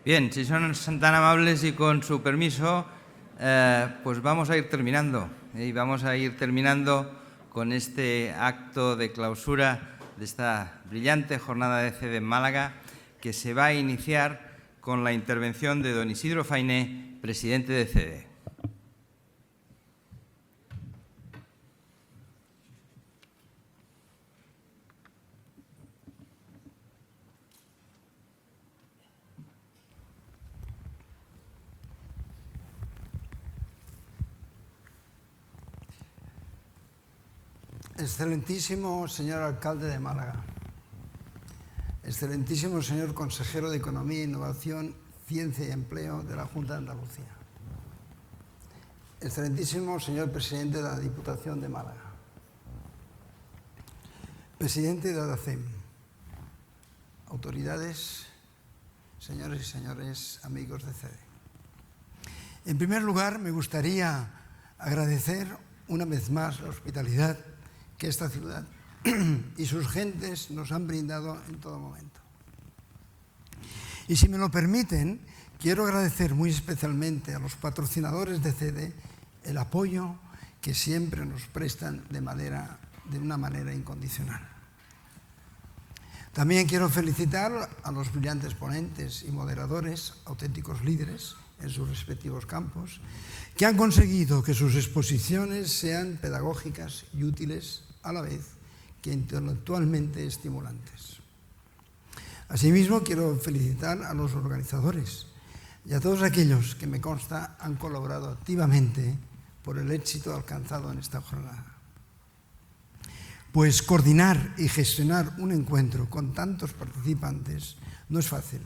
Bien, si son tan amables y con su permiso, pues vamos a ir terminando. Y vamos a ir terminando con este acto de clausura de esta brillante jornada de CEDE en Málaga, que se va a iniciar con la intervención de don Isidro Fainé, presidente de CEDE. Excelentísimo señor alcalde de Málaga, excelentísimo señor consejero de Economía, Innovación, Ciencia y Empleo de la Junta de Andalucía, excelentísimo señor presidente de la Diputación de Málaga, presidente de ADACEM, autoridades, señores y señores, amigos de CEDE. En primer lugar, me gustaría agradecer una vez más la hospitalidad que esta ciudad y sus gentes nos han brindado en todo momento. Y si me lo permiten, quiero agradecer muy especialmente a los patrocinadores de CEDE el apoyo que siempre nos prestan de una manera incondicional. También quiero felicitar a los brillantes ponentes y moderadores, auténticos líderes en sus respectivos campos, que han conseguido que sus exposiciones sean pedagógicas y útiles a la vez que intelectualmente estimulantes. Asimismo, quiero felicitar a los organizadores y a todos aquellos que me consta han colaborado activamente por el éxito alcanzado en esta jornada. Pues coordinar y gestionar un encuentro con tantos participantes no es fácil,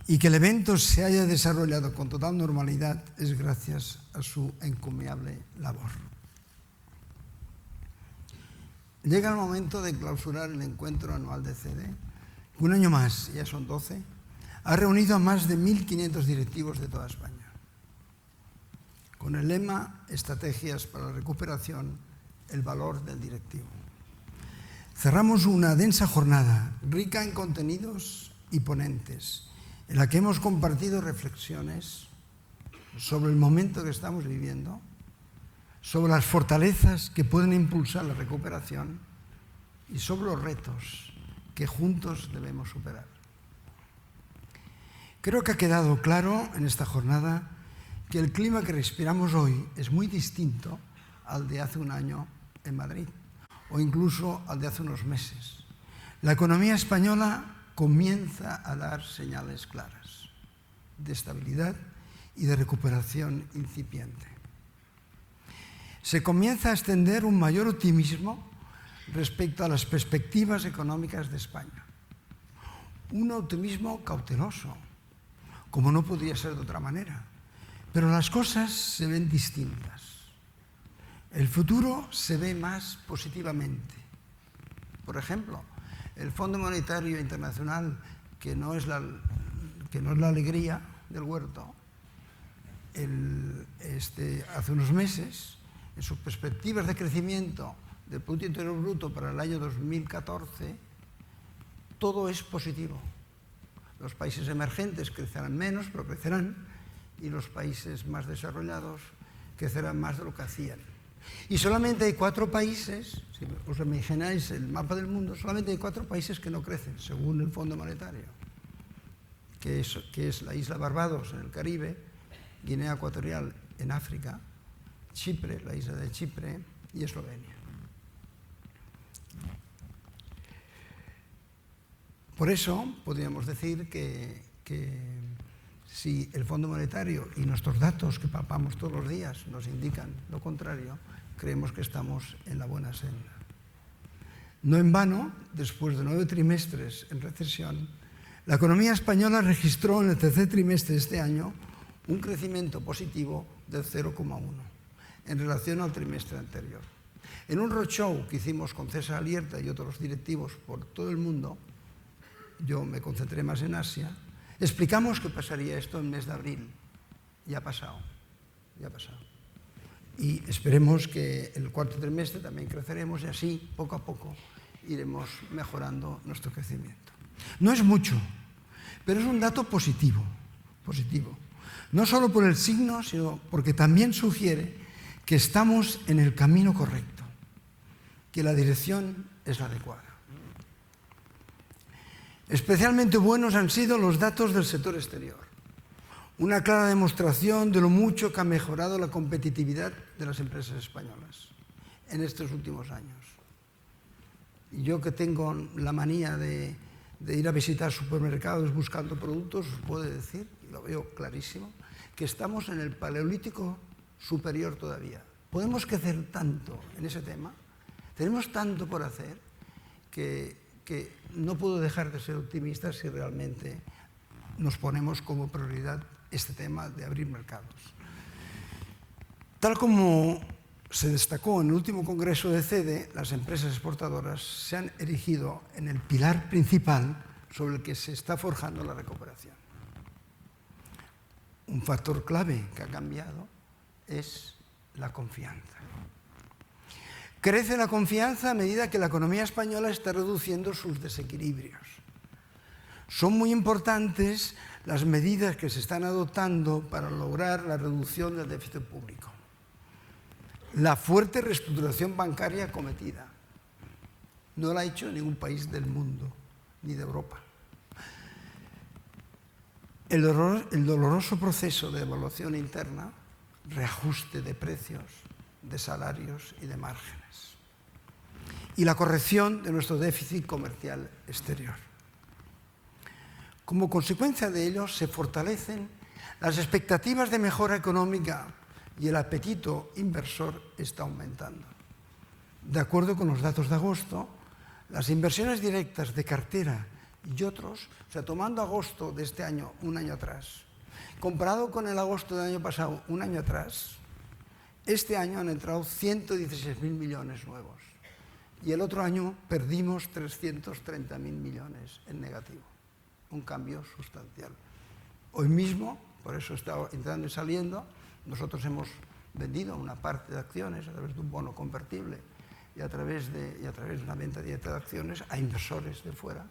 y que el evento se haya desarrollado con total normalidad es gracias a su encomiable labor. Llega el momento de clausurar el encuentro anual de CEDE, que un año más, ya son 12, ha reunido a más de 1.500 directivos de toda España, con el lema Estrategias para la recuperación, el valor del directivo. Cerramos una densa jornada, rica en contenidos y ponentes, en la que hemos compartido reflexiones sobre el momento que estamos viviendo, sobre las fortalezas que pueden impulsar la recuperación y sobre los retos que juntos debemos superar. Creo que ha quedado claro en esta jornada que el clima que respiramos hoy es muy distinto al de hace un año en Madrid o incluso al de hace unos meses. La economía española comienza a dar señales claras de estabilidad y de recuperación incipiente. Se comienza a extender un mayor optimismo respecto a las perspectivas económicas de España. Un optimismo cauteloso, como no podría ser de otra manera. Pero las cosas se ven distintas. El futuro se ve más positivamente. Por ejemplo, el Fondo Monetario Internacional, que no es la alegría del huerto, hace unos meses, en sus perspectivas de crecimiento del Producto Interior Bruto para el año 2014, todo es positivo. Los países emergentes crecerán menos, pero crecerán, y los países más desarrollados crecerán más de lo que hacían. Y solamente hay 4 países, si os imagináis el mapa del mundo, solamente hay 4 países que no crecen, según el Fondo Monetario, que es la isla Barbados en el Caribe, Guinea Ecuatorial en África, Chipre, la isla de Chipre, y Eslovenia. Por eso podríamos decir que si el Fondo Monetario y nuestros datos que palpamos todos los días nos indican lo contrario, creemos que estamos en la buena senda. No en vano, después de 9 trimestres en recesión, la economía española registró en el tercer trimestre de este año un crecimiento positivo del 0,1 en relación al trimestre anterior. En un roadshow que hicimos con César Alierta y otros directivos por todo el mundo, yo me concentré más en Asia, explicamos que pasaría esto en el mes de abril. Ya ha pasado, ya ha pasado. Y esperemos que el cuarto trimestre también creceremos y así, poco a poco, iremos mejorando nuestro crecimiento. No es mucho, pero es un dato positivo, positivo. No solo por el signo, sino porque también sugiere que estamos en el camino correcto, que la dirección es la adecuada. Especialmente buenos han sido los datos del sector exterior, una clara demostración de lo mucho que ha mejorado la competitividad de las empresas españolas en estos últimos años. Y yo, que tengo la manía de ir a visitar supermercados buscando productos, os puedo decir, y lo veo clarísimo, que estamos en el paleolítico superior todavía. Podemos crecer tanto en ese tema, tenemos tanto por hacer, que no puedo dejar de ser optimista si realmente nos ponemos como prioridad este tema de abrir mercados. Tal como se destacó en el último congreso de CEDE, las empresas exportadoras se han erigido en el pilar principal sobre el que se está forjando la recuperación. Un factor clave que ha cambiado es la confianza. Crece la confianza a medida que la economía española está reduciendo sus desequilibrios. Son muy importantes las medidas que se están adoptando para lograr la reducción del déficit público. La fuerte reestructuración bancaria cometida no la ha hecho ningún país del mundo, ni de Europa. El doloroso proceso de evaluación interna, reajuste de precios, de salarios y de márgenes. Y la corrección de nuestro déficit comercial exterior. Como consecuencia de ello, se fortalecen las expectativas de mejora económica y el apetito inversor está aumentando. De acuerdo con los datos de agosto, las inversiones directas de cartera y otros, o sea, tomando agosto de este año, un año atrás, comparado con el agosto del año pasado, un año atrás, este año han entrado 116.000 millones nuevos y el otro año perdimos 330.000 millones en negativo. Un cambio sustancial. Hoy mismo, por eso está entrando y saliendo, nosotros hemos vendido una parte de acciones a través de un bono convertible y a través de una venta directa de acciones a inversores de fuera.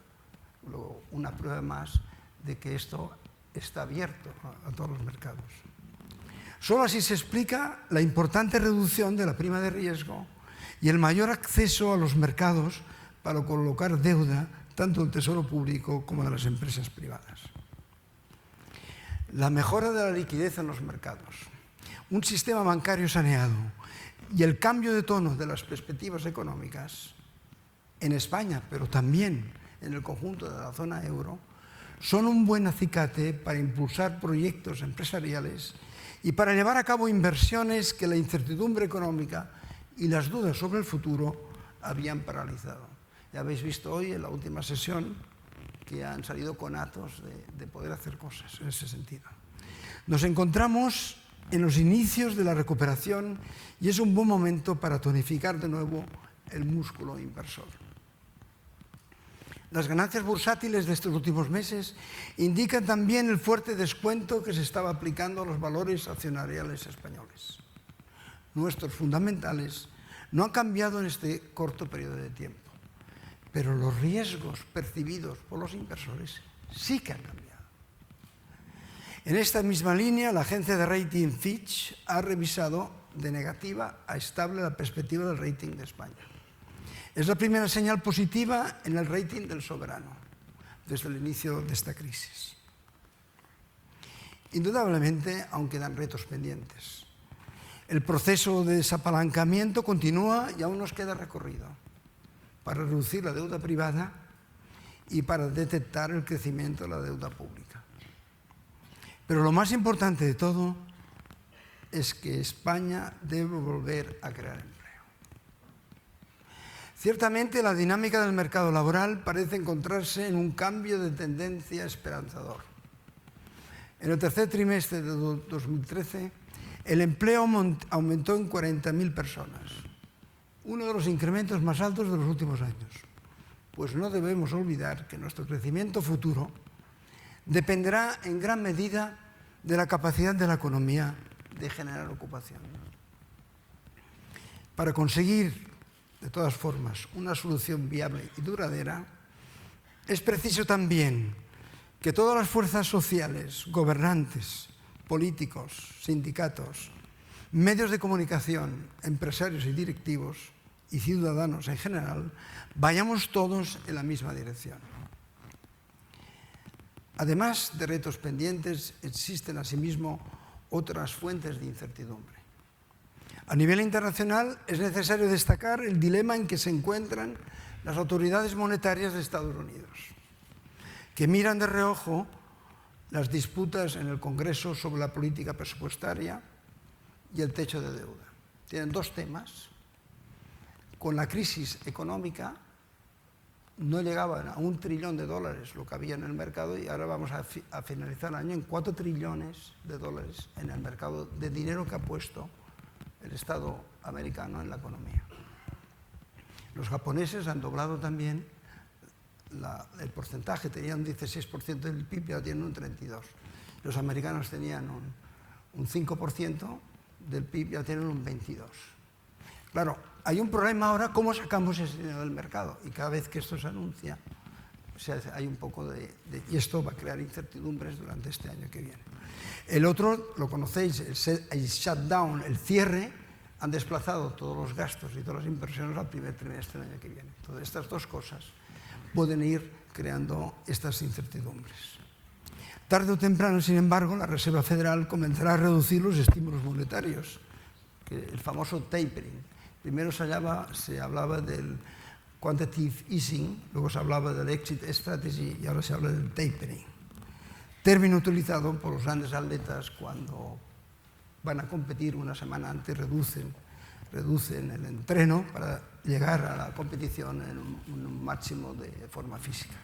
Luego, una prueba más de que esto está abierto a todos los mercados. Solo así se explica la importante reducción de la prima de riesgo y el mayor acceso a los mercados para colocar deuda tanto del Tesoro Público como de las empresas privadas. La mejora de la liquidez en los mercados, un sistema bancario saneado y el cambio de tono de las perspectivas económicas en España, pero también en el conjunto de la zona euro, son un buen acicate para impulsar proyectos empresariales y para llevar a cabo inversiones que la incertidumbre económica y las dudas sobre el futuro habían paralizado. Ya habéis visto hoy en la última sesión que han salido conatos de poder hacer cosas en ese sentido. Nos encontramos en los inicios de la recuperación y es un buen momento para tonificar de nuevo el músculo inversor. Las ganancias bursátiles de estos últimos meses indican también el fuerte descuento que se estaba aplicando a los valores accionariales españoles. Nuestros fundamentales no han cambiado en este corto periodo de tiempo, pero los riesgos percibidos por los inversores sí que han cambiado. En esta misma línea, la agencia de rating Fitch ha revisado de negativa a estable la perspectiva del rating de España. Es la primera señal positiva en el rating del soberano desde el inicio de esta crisis. Indudablemente, aún quedan retos pendientes. El proceso de desapalancamiento continúa y aún nos queda recorrido para reducir la deuda privada y para detectar el crecimiento de la deuda pública. Pero lo más importante de todo es que España debe volver a crear empleo. Ciertamente, la dinámica del mercado laboral parece encontrarse en un cambio de tendencia esperanzador. En el tercer trimestre de 2013, el empleo aumentó en 40.000 personas, uno de los incrementos más altos de los últimos años. Pues no debemos olvidar que nuestro crecimiento futuro dependerá en gran medida de la capacidad de la economía de generar ocupación. Para conseguir, de todas formas, una solución viable y duradera, es preciso también que todas las fuerzas sociales, gobernantes, políticos, sindicatos, medios de comunicación, empresarios y directivos y ciudadanos en general, vayamos todos en la misma dirección. Además de retos pendientes, existen asimismo otras fuentes de incertidumbre. A nivel internacional es necesario destacar el dilema en que se encuentran las autoridades monetarias de Estados Unidos, que miran de reojo las disputas en el Congreso sobre la política presupuestaria y el techo de deuda. Tienen dos temas. Con la crisis económica no llegaban a $1 trillón lo que había en el mercado, y ahora vamos a finalizar el año en $4 trillones en el mercado de dinero que ha puesto el Estado americano en la economía. Los japoneses han doblado también el porcentaje, tenían un 16% del PIB y ahora tienen un 32%. Los americanos tenían un 5% del PIB y ahora tienen un 22%. Claro, hay un problema ahora, ¿cómo sacamos ese dinero del mercado? Y cada vez que esto se anuncia, hay un poco y esto va a crear incertidumbres durante este año que viene. El otro, lo conocéis, el shutdown, el cierre, han desplazado todos los gastos y todas las inversiones al primer trimestre del año que viene. Entonces, estas dos cosas pueden ir creando estas incertidumbres. Tarde o temprano, sin embargo, la Reserva Federal comenzará a reducir los estímulos monetarios, el famoso tapering. Primero se hablaba del quantitative easing, luego se hablaba del exit strategy y ahora se habla del tapering. Término utilizado por los grandes atletas cuando van a competir una semana antes, reducen el entreno para llegar a la competición en un máximo de forma física.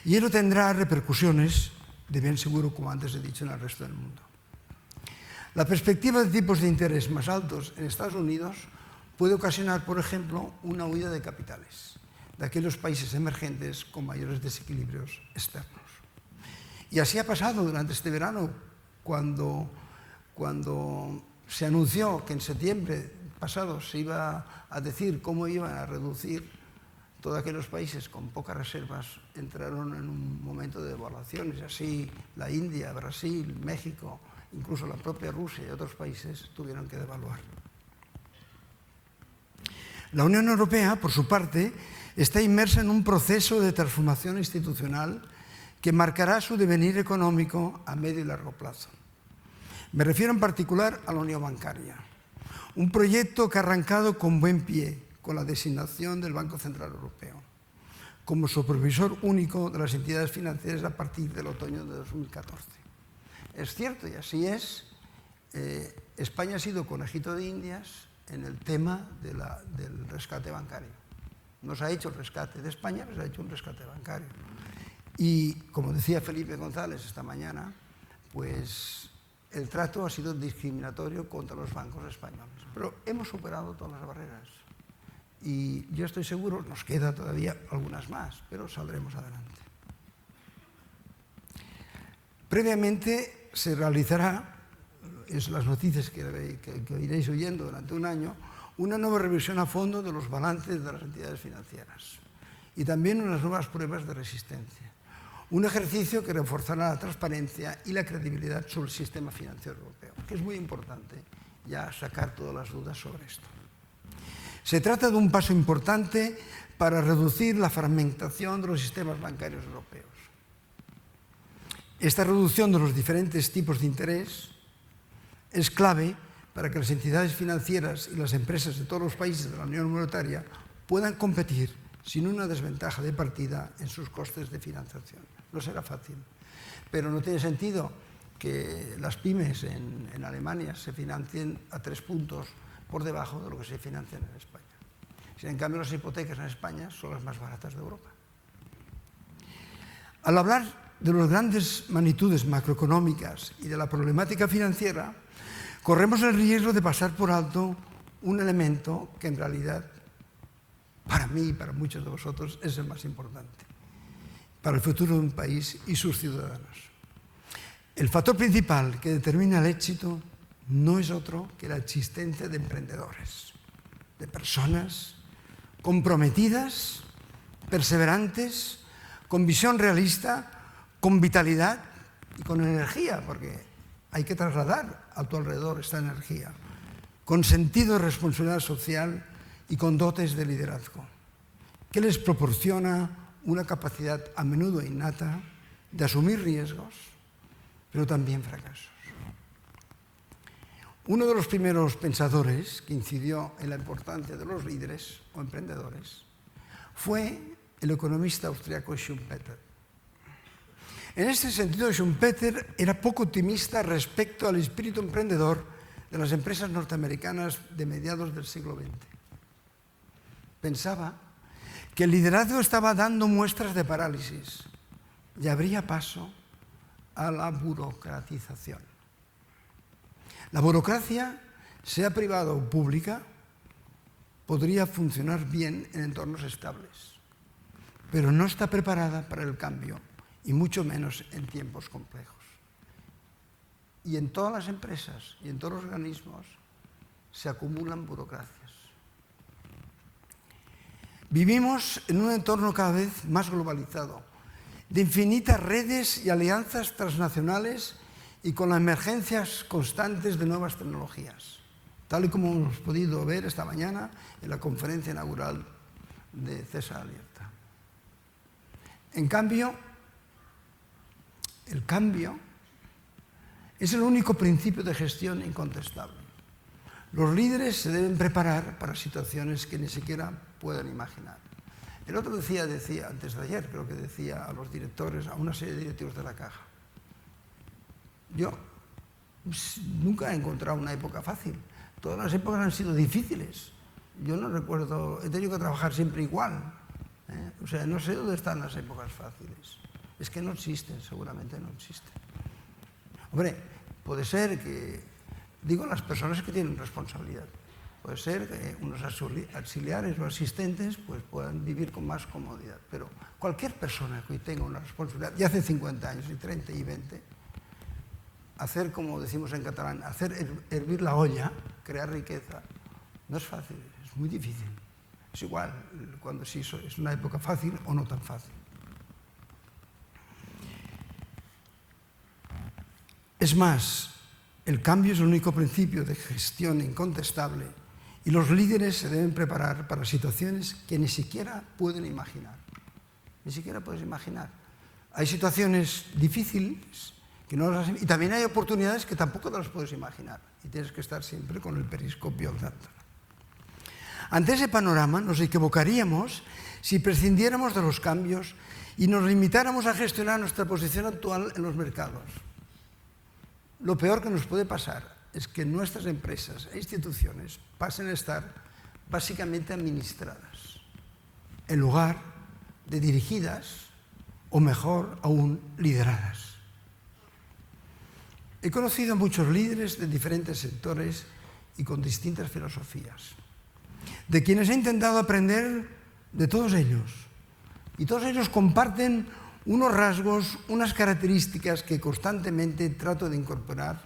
Y ello tendrá repercusiones, de bien seguro, como antes he dicho, en el resto del mundo. La perspectiva de tipos de interés más altos en Estados Unidos puede ocasionar, por ejemplo, una huida de capitales de aquellos países emergentes con mayores desequilibrios externos. Y así ha pasado durante este verano, cuando se anunció que en septiembre pasado se iba a decir cómo iban a reducir. Todos aquellos países con pocas reservas entraron en un momento de devaluaciones. Así la India, Brasil, México, incluso la propia Rusia y otros países tuvieron que devaluar. La Unión Europea, por su parte, está inmersa en un proceso de transformación institucional que marcará su devenir económico a medio y largo plazo. Me refiero en particular a la Unión Bancaria, un proyecto que ha arrancado con buen pie con la designación del Banco Central Europeo como supervisor único de las entidades financieras a partir del otoño de 2014. Es cierto, y así es, España ha sido conejito de Indias en el tema del rescate bancario. No se ha hecho el rescate de España, pero se ha hecho un rescate bancario. Y, como decía Felipe González esta mañana, pues el trato ha sido discriminatorio contra los bancos españoles. Pero hemos superado todas las barreras. Y yo estoy seguro, nos queda todavía algunas más, pero saldremos adelante. Previamente se realizará, es las noticias que iréis oyendo durante un año, una nueva revisión a fondo de los balances de las entidades financieras y también unas nuevas pruebas de resistencia. Un ejercicio que reforzará la transparencia y la credibilidad sobre el sistema financiero europeo, que es muy importante ya sacar todas las dudas sobre esto. Se trata de un paso importante para reducir la fragmentación de los sistemas bancarios europeos. Esta reducción de los diferentes tipos de interés es clave para que las entidades financieras y las empresas de todos los países de la Unión Monetaria puedan competir sin una desventaja de partida en sus costes de financiación. No será fácil, pero no tiene sentido que las pymes en Alemania se financien a 3 puntos por debajo de lo que se financian en España. Si en cambio las hipotecas en España son las más baratas de Europa. Al hablar de las grandes magnitudes macroeconómicas y de la problemática financiera, corremos el riesgo de pasar por alto un elemento que en realidad, para mí y para muchos de vosotros, es el más importante para el futuro de un país y sus ciudadanos. El factor principal que determina el éxito no es otro que la existencia de emprendedores, de personas comprometidas, perseverantes, con visión realista, con vitalidad y con energía, porque hay que trasladar a tu alrededor esta energía, con sentido de responsabilidad social y con dotes de liderazgo, que les proporciona una capacidad a menudo innata de asumir riesgos, pero también fracasos. Uno de los primeros pensadores que incidió en la importancia de los líderes o emprendedores fue el economista austriaco Schumpeter. En este sentido, Schumpeter era poco optimista respecto al espíritu emprendedor de las empresas norteamericanas de mediados del siglo XX. Pensaba que el liderazgo estaba dando muestras de parálisis y abría paso a la burocratización. La burocracia, sea privada o pública, podría funcionar bien en entornos estables, pero no está preparada para el cambio, y mucho menos en tiempos complejos. Y en todas las empresas y en todos los organismos se acumulan burocracias. Vivimos en un entorno cada vez más globalizado, de infinitas redes y alianzas transnacionales y con las emergencias constantes de nuevas tecnologías, tal y como hemos podido ver esta mañana en la conferencia inaugural de CESA Alerta. En cambio, el cambio es el único principio de gestión incontestable. Los líderes se deben preparar para situaciones que ni siquiera pueden imaginar. El otro decía antes de ayer, creo que decía a los directores, a una serie de directivos de la Caja: yo nunca he encontrado una época fácil. Todas las épocas han sido difíciles. Yo no recuerdo, he tenido que trabajar siempre igual. O sea, no sé dónde están las épocas fáciles. Es que no existen, seguramente no existen. Hombre, puede ser que, digo, las personas que tienen responsabilidad, puede ser que unos auxiliares o asistentes pues puedan vivir con más comodidad, pero cualquier persona que hoy tenga una responsabilidad, y hace 50 años, y 30 y 20, hacer, como decimos en catalán, hacer hervir la olla, crear riqueza, no es fácil, es muy difícil. Es igual cuando sí es una época fácil o no tan fácil. Es más, el cambio es el único principio de gestión incontestable y los líderes se deben preparar para situaciones que ni siquiera pueden imaginar. Ni siquiera puedes imaginar. Hay situaciones difíciles que no las, y también hay oportunidades que tampoco te las puedes imaginar y tienes que estar siempre con el periscopio al tanto. Ante ese panorama nos equivocaríamos si prescindiéramos de los cambios y nos limitáramos a gestionar nuestra posición actual en los mercados. Lo peor que nos puede pasar es que nuestras empresas e instituciones pasen a estar básicamente administradas, en lugar de dirigidas o, mejor aún, lideradas. He conocido a muchos líderes de diferentes sectores y con distintas filosofías, de quienes he intentado aprender de todos ellos. Y todos ellos comparten unos rasgos, unas características que constantemente trato de incorporar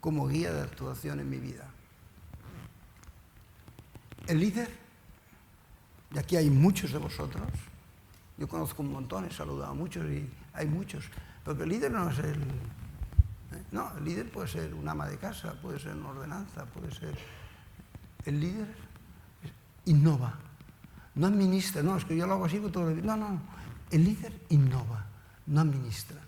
como guía de actuación en mi vida. El líder, y aquí hay muchos de vosotros, yo conozco un montón, he saludado a muchos y hay muchos, pero el líder no es el... No, el líder puede ser un ama de casa, puede ser una ordenanza, puede ser... El líder innova, no administra, no, es que yo lo hago así con todo el... No, no, el líder innova, no administra.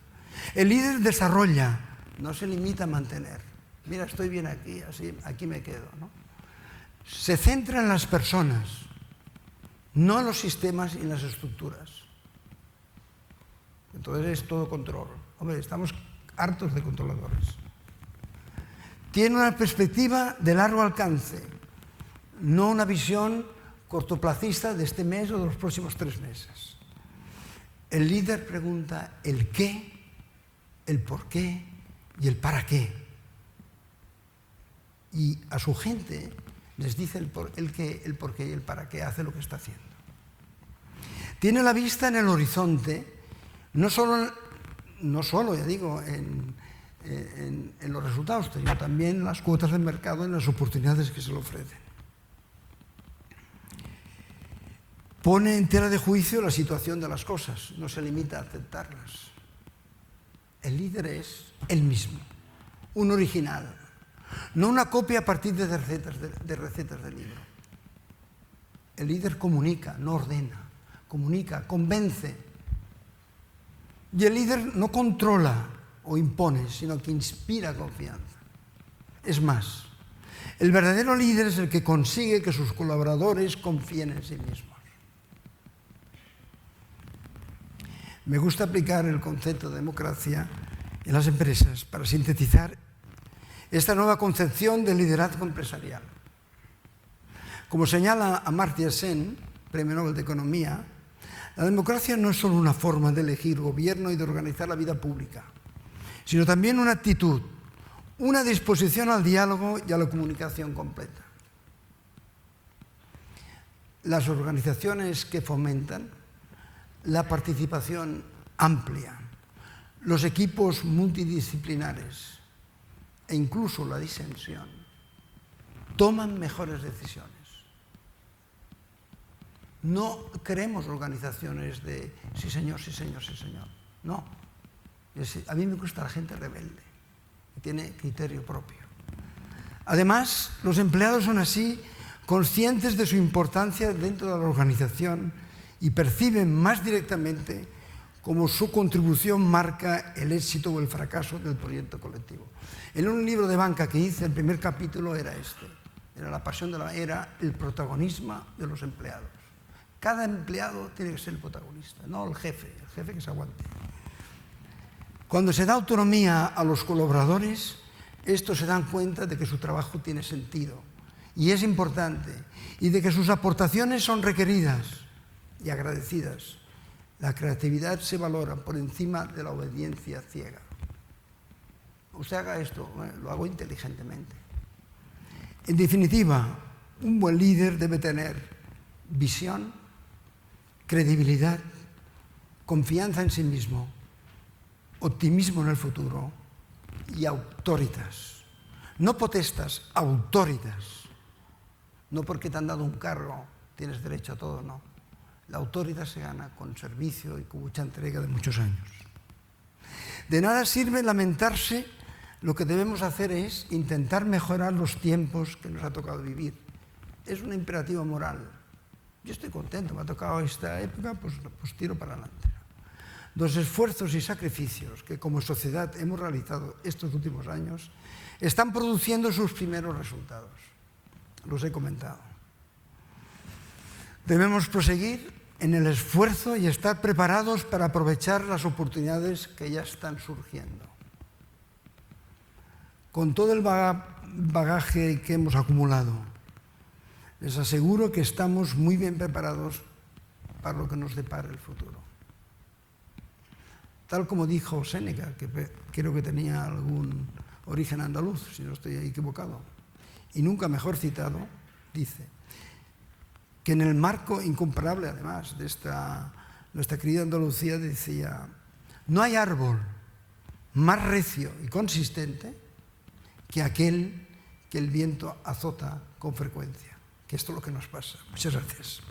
El líder desarrolla, no se limita a mantener. Mira, estoy bien aquí, así, aquí me quedo, ¿no? Se centra en las personas, no en los sistemas y en las estructuras. Entonces es todo control. Hombre, estamos hartos de controladores. Tiene una perspectiva de largo alcance, no una visión cortoplacista de este mes o de los próximos 3 meses. El líder pregunta el qué, el por qué y el para qué. Y a su gente les dice el qué, el por qué y el para qué, hace lo que está haciendo. Tiene la vista en el horizonte, no solo ya digo, en los resultados, sino también en las cuotas del mercado, en las oportunidades que se le ofrecen. Pone en tela de juicio la situación de las cosas, no se limita a aceptarlas. El líder es él mismo, un original, no una copia a partir de recetas de libro. El líder comunica, no ordena, comunica, convence. Y el líder no controla o impone, sino que inspira confianza. Es más, el verdadero líder es el que consigue que sus colaboradores confíen en sí mismos. Me gusta aplicar el concepto de democracia en las empresas para sintetizar esta nueva concepción del liderazgo empresarial. Como señala Amartya Sen, Premio Nobel de Economía, la democracia no es solo una forma de elegir gobierno y de organizar la vida pública, sino también una actitud, una disposición al diálogo y a la comunicación completa. Las organizaciones que fomentan la participación amplia, los equipos multidisciplinares e incluso la disensión, toman mejores decisiones. No queremos organizaciones de sí señor, sí señor, sí señor. No. A mí me gusta la gente rebelde, que tiene criterio propio. Además, los empleados son así conscientes de su importancia dentro de la organización y perciben más directamente cómo su contribución marca el éxito o el fracaso del proyecto colectivo. En un libro de banca que hice, el primer capítulo era era la pasión era el protagonismo de los empleados. Cada empleado tiene que ser el protagonista, no el jefe que se aguante. Cuando se da autonomía a los colaboradores, estos se dan cuenta de que su trabajo tiene sentido y es importante, y de que sus aportaciones son requeridas y agradecidas. La creatividad se valora por encima de la obediencia ciega. Usted haga esto, lo hago inteligentemente. En definitiva, un buen líder debe tener visión, credibilidad, confianza en sí mismo, optimismo en el futuro y autoritas. No potestas, autoritas. No porque te han dado un cargo tienes derecho a todo, no. La autoridad se gana con servicio y con mucha entrega de muchos años. De nada sirve lamentarse, lo que debemos hacer es intentar mejorar los tiempos que nos ha tocado vivir. Es un imperativo moral. Yo estoy contento, me ha tocado esta época, pues tiro para adelante. Los esfuerzos y sacrificios que como sociedad hemos realizado estos últimos años están produciendo sus primeros resultados. Los he comentado. Debemos proseguir en el esfuerzo y estar preparados para aprovechar las oportunidades que ya están surgiendo. Con todo el bagaje que hemos acumulado, les aseguro que estamos muy bien preparados para lo que nos depara el futuro. Tal como dijo Séneca, que creo que tenía algún origen andaluz, si no estoy equivocado, y nunca mejor citado, dice que en el marco incomparable, además, de nuestra querida Andalucía, decía: no hay árbol más recio y consistente que aquel que el viento azota con frecuencia. Que esto es lo que nos pasa. Muchas gracias.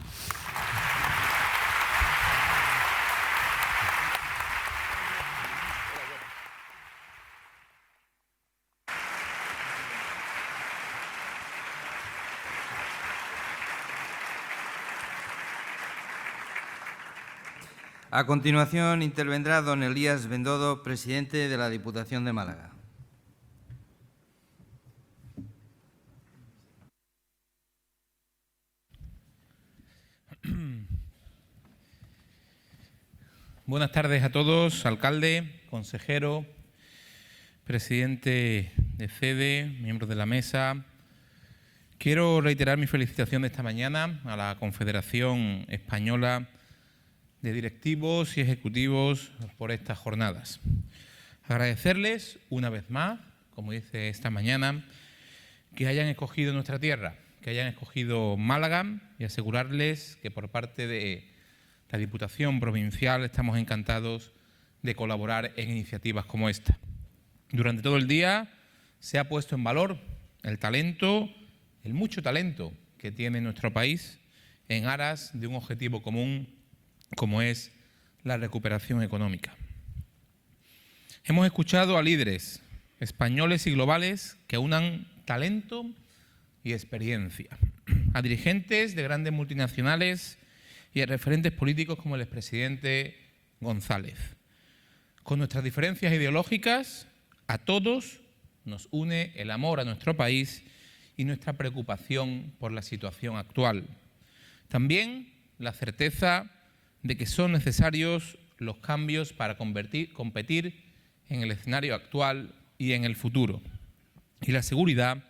A continuación intervendrá don Elías Bendodo, presidente de la Diputación de Málaga. Buenas tardes a todos, alcalde, consejero, presidente de CEDE, miembros de la mesa. Quiero reiterar mi felicitación de esta mañana a la Confederación Española de Directivos y Ejecutivos por estas jornadas. Agradecerles una vez más, como dice esta mañana, que hayan escogido nuestra tierra, que hayan escogido Málaga, y asegurarles que por parte de la Diputación Provincial estamos encantados de colaborar en iniciativas como esta. Durante todo el día se ha puesto en valor el talento, el mucho talento que tiene nuestro país en aras de un objetivo común como es la recuperación económica. Hemos escuchado a líderes españoles y globales que aunan talento y experiencia, a dirigentes de grandes multinacionales y a referentes políticos como el expresidente González. Con nuestras diferencias ideológicas, a todos nos une el amor a nuestro país y nuestra preocupación por la situación actual. También la certeza de que son necesarios los cambios para competir en el escenario actual y en el futuro. Y la seguridad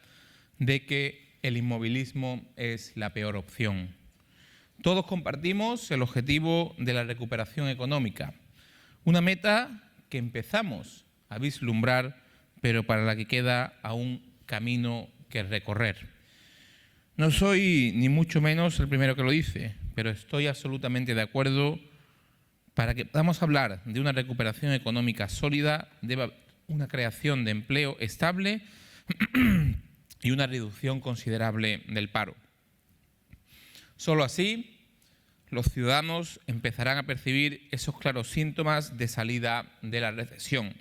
de que el inmovilismo es la peor opción. Todos compartimos el objetivo de la recuperación económica, una meta que empezamos a vislumbrar, pero para la que queda aún camino que recorrer. No soy ni mucho menos el primero que lo dice, pero estoy absolutamente de acuerdo. Para que podamos hablar de una recuperación económica sólida, debe haber una creación de empleo estable y una reducción considerable del paro. Solo así, los ciudadanos empezarán a percibir esos claros síntomas de salida de la recesión.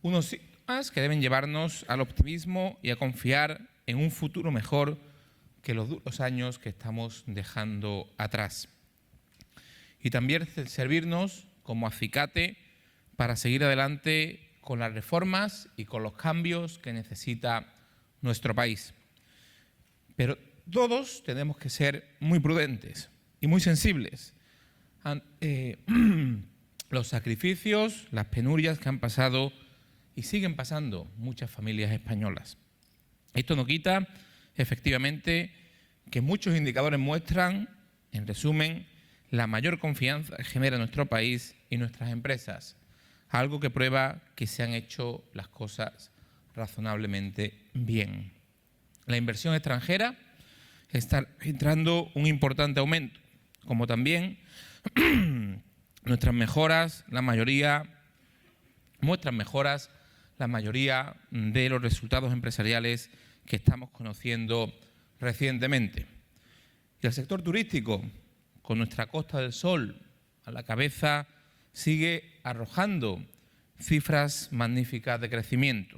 Unos síntomas que deben llevarnos al optimismo y a confiar en un futuro mejor que los duros años que estamos dejando atrás. Y también servirnos como acicate para seguir adelante con las reformas y con los cambios que necesita nuestro país. Pero todos tenemos que ser muy prudentes y muy sensibles ante los sacrificios, las penurias que han pasado y siguen pasando muchas familias españolas. Esto no quita, efectivamente, que muchos indicadores muestran, en resumen, la mayor confianza que genera nuestro país y nuestras empresas, algo que prueba que se han hecho las cosas razonablemente bien. La inversión extranjera está registrando un importante aumento, como también muestran mejoras la mayoría de los resultados empresariales que estamos conociendo recientemente. Y el sector turístico, con nuestra Costa del Sol a la cabeza, sigue arrojando cifras magníficas de crecimiento.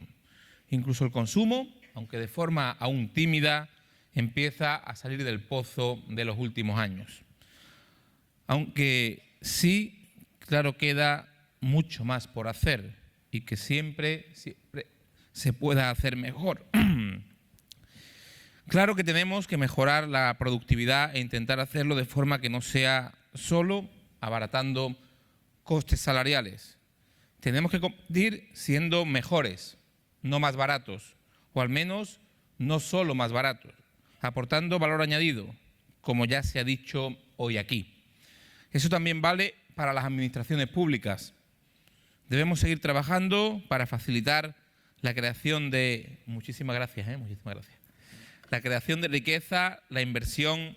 Incluso el consumo, aunque de forma aún tímida, empieza a salir del pozo de los últimos años. Aunque sí, claro, queda mucho más por hacer y que siempre se pueda hacer mejor. Claro que tenemos que mejorar la productividad e intentar hacerlo de forma que no sea solo abaratando costes salariales. Tenemos que competir siendo mejores, no más baratos, o al menos no solo más baratos, aportando valor añadido, como ya se ha dicho hoy aquí. Eso también vale para las administraciones públicas. Debemos seguir trabajando para facilitar la creación de... Muchísimas gracias. La creación de riqueza, la inversión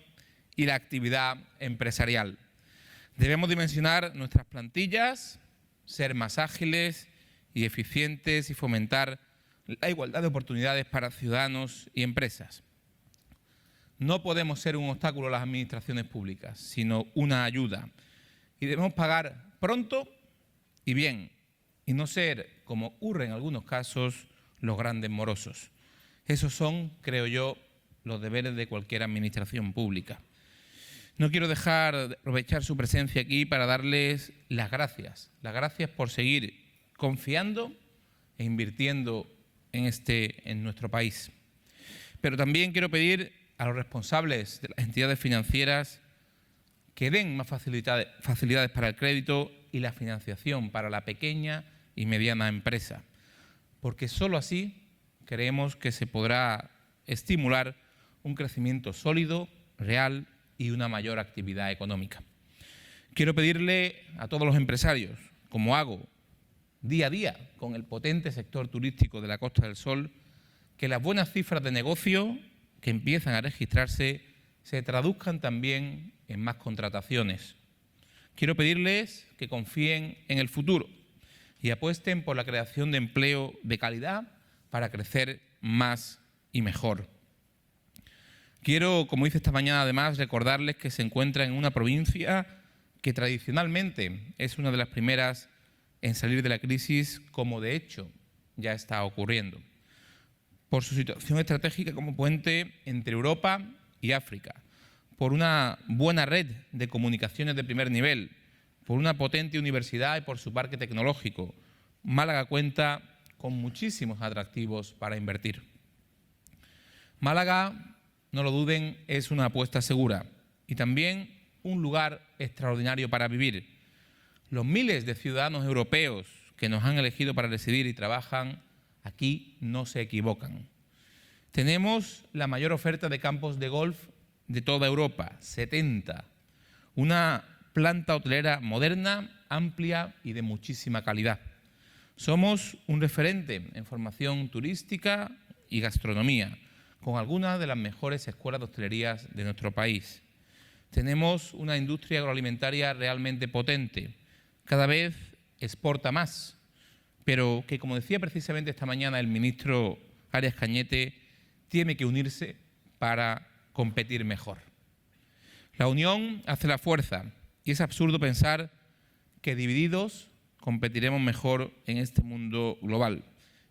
y la actividad empresarial. Debemos dimensionar nuestras plantillas, ser más ágiles y eficientes y fomentar la igualdad de oportunidades para ciudadanos y empresas. No podemos ser un obstáculo a las administraciones públicas, sino una ayuda. Y debemos pagar pronto y bien, y no ser, como ocurre en algunos casos, los grandes morosos. Esos son, creo yo, los deberes de cualquier administración pública. No quiero dejar de aprovechar su presencia aquí para darles las gracias por seguir confiando e invirtiendo en nuestro país. Pero también quiero pedir a los responsables de las entidades financieras que den más facilidades para el crédito y la financiación para la pequeña y mediana empresa, porque solo así creemos que se podrá estimular un crecimiento sólido, real y una mayor actividad económica. Quiero pedirle a todos los empresarios, como hago día a día con el potente sector turístico de la Costa del Sol, que las buenas cifras de negocio que empiezan a registrarse se traduzcan también en más contrataciones. Quiero pedirles que confíen en el futuro y apuesten por la creación de empleo de calidad para crecer más y mejor. Quiero, como hice esta mañana además, recordarles que se encuentran en una provincia que tradicionalmente es una de las primeras en salir de la crisis, como de hecho ya está ocurriendo, por su situación estratégica como puente entre Europa y África, por una buena red de comunicaciones de primer nivel, por una potente universidad y por su parque tecnológico. Málaga cuenta con muchísimos atractivos para invertir. Málaga, no lo duden, es una apuesta segura y también un lugar extraordinario para vivir. Los miles de ciudadanos europeos que nos han elegido para residir y trabajan aquí no se equivocan. Tenemos la mayor oferta de campos de golf de toda Europa, 70. Una planta hotelera moderna, amplia y de muchísima calidad. Somos un referente en formación turística y gastronomía, con algunas de las mejores escuelas de hostelería de nuestro país. Tenemos una industria agroalimentaria realmente potente, cada vez exporta más, pero que, como decía precisamente esta mañana el ministro Arias Cañete, tiene que unirse para competir mejor. La unión hace la fuerza y es absurdo pensar que divididos competiremos mejor en este mundo global.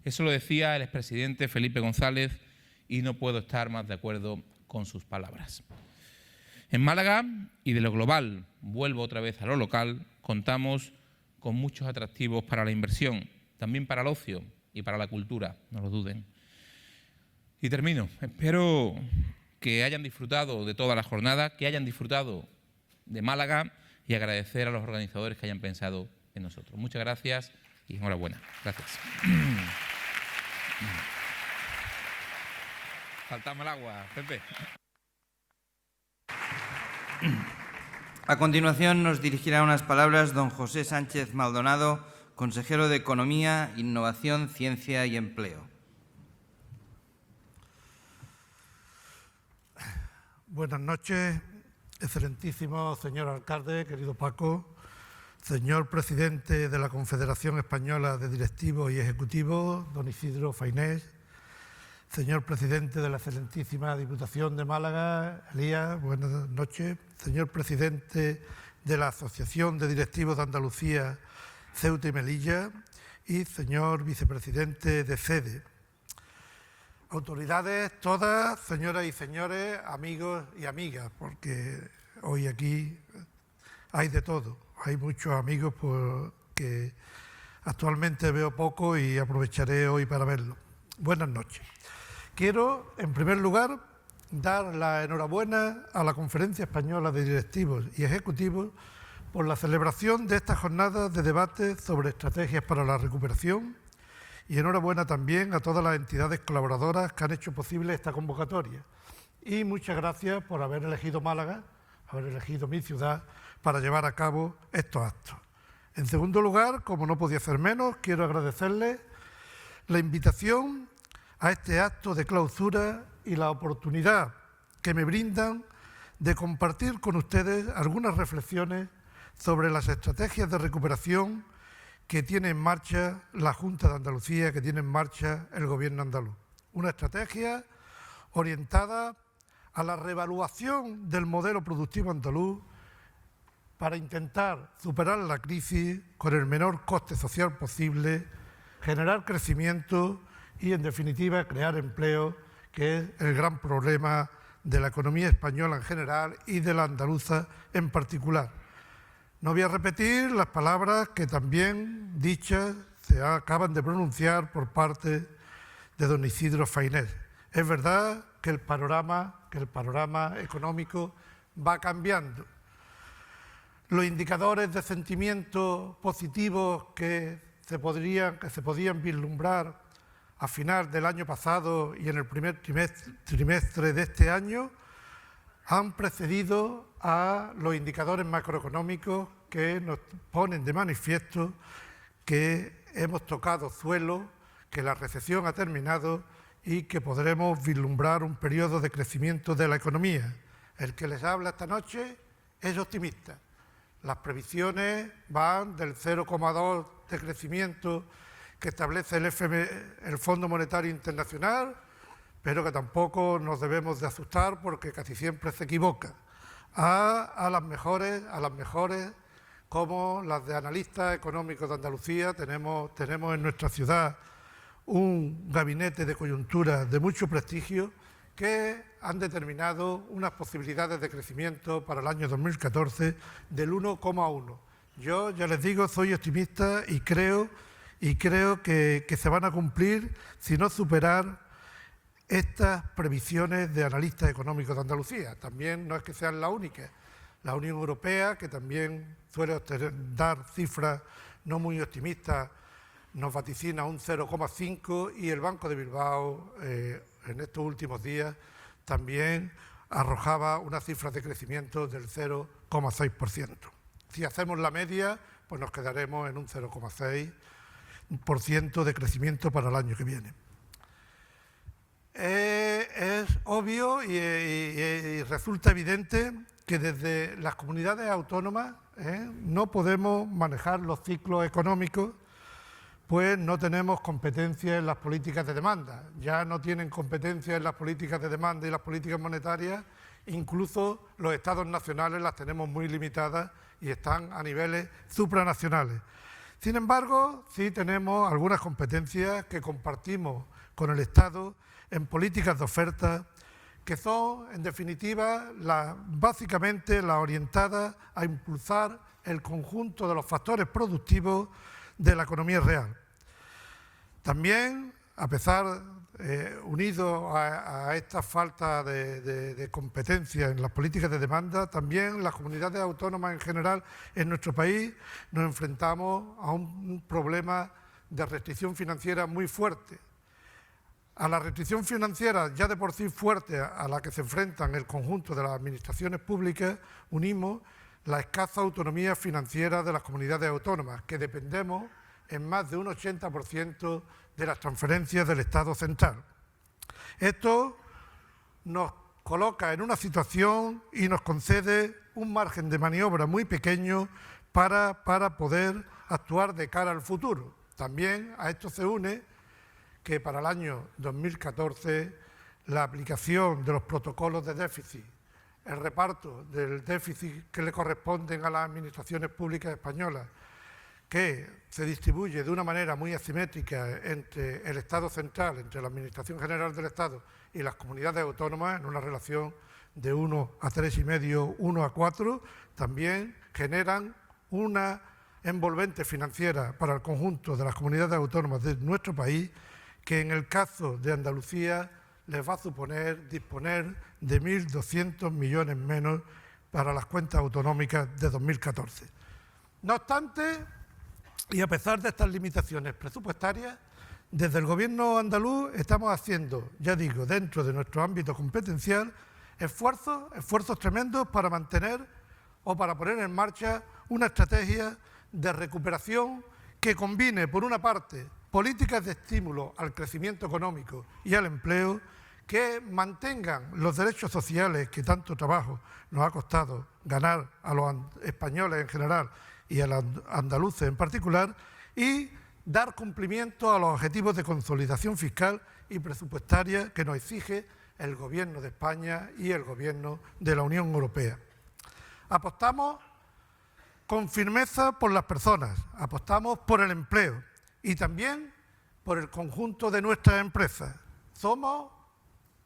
Eso lo decía el expresidente Felipe González y no puedo estar más de acuerdo con sus palabras. En Málaga, y de lo global vuelvo otra vez a lo local, contamos con muchos atractivos para la inversión, también para el ocio y para la cultura, no lo duden. Y termino. Espero que hayan disfrutado de toda la jornada, que hayan disfrutado de Málaga y agradecer a los organizadores que hayan pensado en nosotros. Muchas gracias y enhorabuena. Gracias. Faltamos el agua, Pepe. A continuación nos dirigirá unas palabras don José Sánchez Maldonado, consejero de Economía, Innovación, Ciencia y Empleo. Buenas noches, excelentísimo señor alcalde, querido Paco, señor presidente de la Confederación Española de Directivos y Ejecutivos, don Isidro Fainés, señor presidente de la excelentísima Diputación de Málaga, Elías, buenas noches, señor presidente de la Asociación de Directivos de Andalucía, Ceuta y Melilla, y señor vicepresidente de CEDE. Autoridades todas, señoras y señores, amigos y amigas, porque hoy aquí hay de todo. Hay muchos amigos que actualmente veo poco y aprovecharé hoy para verlos. Buenas noches. Quiero, en primer lugar, dar la enhorabuena a la Conferencia Española de Directivos y Ejecutivos por la celebración de esta jornada de debate sobre estrategias para la recuperación y enhorabuena también a todas las entidades colaboradoras que han hecho posible esta convocatoria. Y muchas gracias por haber elegido Málaga, haber elegido mi ciudad para llevar a cabo estos actos. En segundo lugar, como no podía ser menos, quiero agradecerles la invitación a este acto de clausura y la oportunidad que me brindan de compartir con ustedes algunas reflexiones sobre las estrategias de recuperación que tiene en marcha la Junta de Andalucía, que tiene en marcha el Gobierno andaluz. Una estrategia orientada a la reevaluación del modelo productivo andaluz para intentar superar la crisis con el menor coste social posible, generar crecimiento y, en definitiva, crear empleo, que es el gran problema de la economía española en general y de la andaluza en particular. No voy a repetir las palabras que también dichas se acaban de pronunciar por parte de don Isidro Fainés. Es verdad que el panorama económico va cambiando. Los indicadores de sentimiento positivos que se podían vislumbrar a final del año pasado y en el primer trimestre de este año han precedido a los indicadores macroeconómicos que nos ponen de manifiesto que hemos tocado suelo, que la recesión ha terminado y que podremos vislumbrar un periodo de crecimiento de la economía. El que les habla esta noche es optimista. Las previsiones van del 0,2 de crecimiento que establece el Fondo Monetario Internacional, pero que tampoco nos debemos de asustar porque casi siempre se equivoca, a las mejores como las de analistas económicos de Andalucía. Tenemos en nuestra ciudad un gabinete de coyuntura de mucho prestigio que han determinado unas posibilidades de crecimiento para el año 2014 del 1,1. Yo ya les digo, soy optimista y creo que se van a cumplir, si no superar, estas previsiones de analistas económicos de Andalucía. También no es que sean las únicas. La Unión Europea, que también suele dar cifras no muy optimistas, nos vaticina un 0,5, y el Banco de Bilbao en estos últimos días también arrojaba unas cifras de crecimiento del 0,6%. Si hacemos la media, pues nos quedaremos en un 0,6% de crecimiento para el año que viene. Es obvio y resulta evidente que desde las comunidades autónomas no podemos manejar los ciclos económicos, pues no tenemos competencia en las políticas de demanda. Ya no tienen competencia en las políticas de demanda y las políticas monetarias, incluso los estados nacionales las tenemos muy limitadas y están a niveles supranacionales. Sin embargo, sí tenemos algunas competencias que compartimos con el Estado en políticas de oferta, que son, en definitiva, básicamente las orientadas a impulsar el conjunto de los factores productivos de la economía real. También, a pesar, unido a esta falta de competencia en las políticas de demanda, también las comunidades autónomas en general en nuestro país nos enfrentamos a un problema de restricción financiera muy fuerte. A la restricción financiera ya de por sí fuerte a la que se enfrentan el conjunto de las administraciones públicas, unimos la escasa autonomía financiera de las comunidades autónomas, que dependemos en más de un 80% de las transferencias del Estado central. Esto nos coloca en una situación y nos concede un margen de maniobra muy pequeño para poder actuar de cara al futuro. También a esto se une que para el año 2014 la aplicación de los protocolos de déficit, el reparto del déficit que le corresponden a las administraciones públicas españolas, que se distribuye de una manera muy asimétrica entre el Estado central, entre la Administración General del Estado y las comunidades autónomas, en una relación de 1 a 3,5, 1 a 4, también generan una envolvente financiera para el conjunto de las comunidades autónomas de nuestro país, que en el caso de Andalucía les va a suponer disponer de 1.200 millones menos para las cuentas autonómicas de 2014. No obstante, y a pesar de estas limitaciones presupuestarias, desde el Gobierno andaluz estamos haciendo, ya digo, dentro de nuestro ámbito competencial, esfuerzos tremendos para mantener o para poner en marcha una estrategia de recuperación que combine, por una parte, políticas de estímulo al crecimiento económico y al empleo, que mantengan los derechos sociales que tanto trabajo nos ha costado ganar a los españoles en general y a los andaluces en particular, y dar cumplimiento a los objetivos de consolidación fiscal y presupuestaria que nos exige el Gobierno de España y el Gobierno de la Unión Europea. Apostamos con firmeza por las personas, apostamos por el empleo y también por el conjunto de nuestras empresas. Somos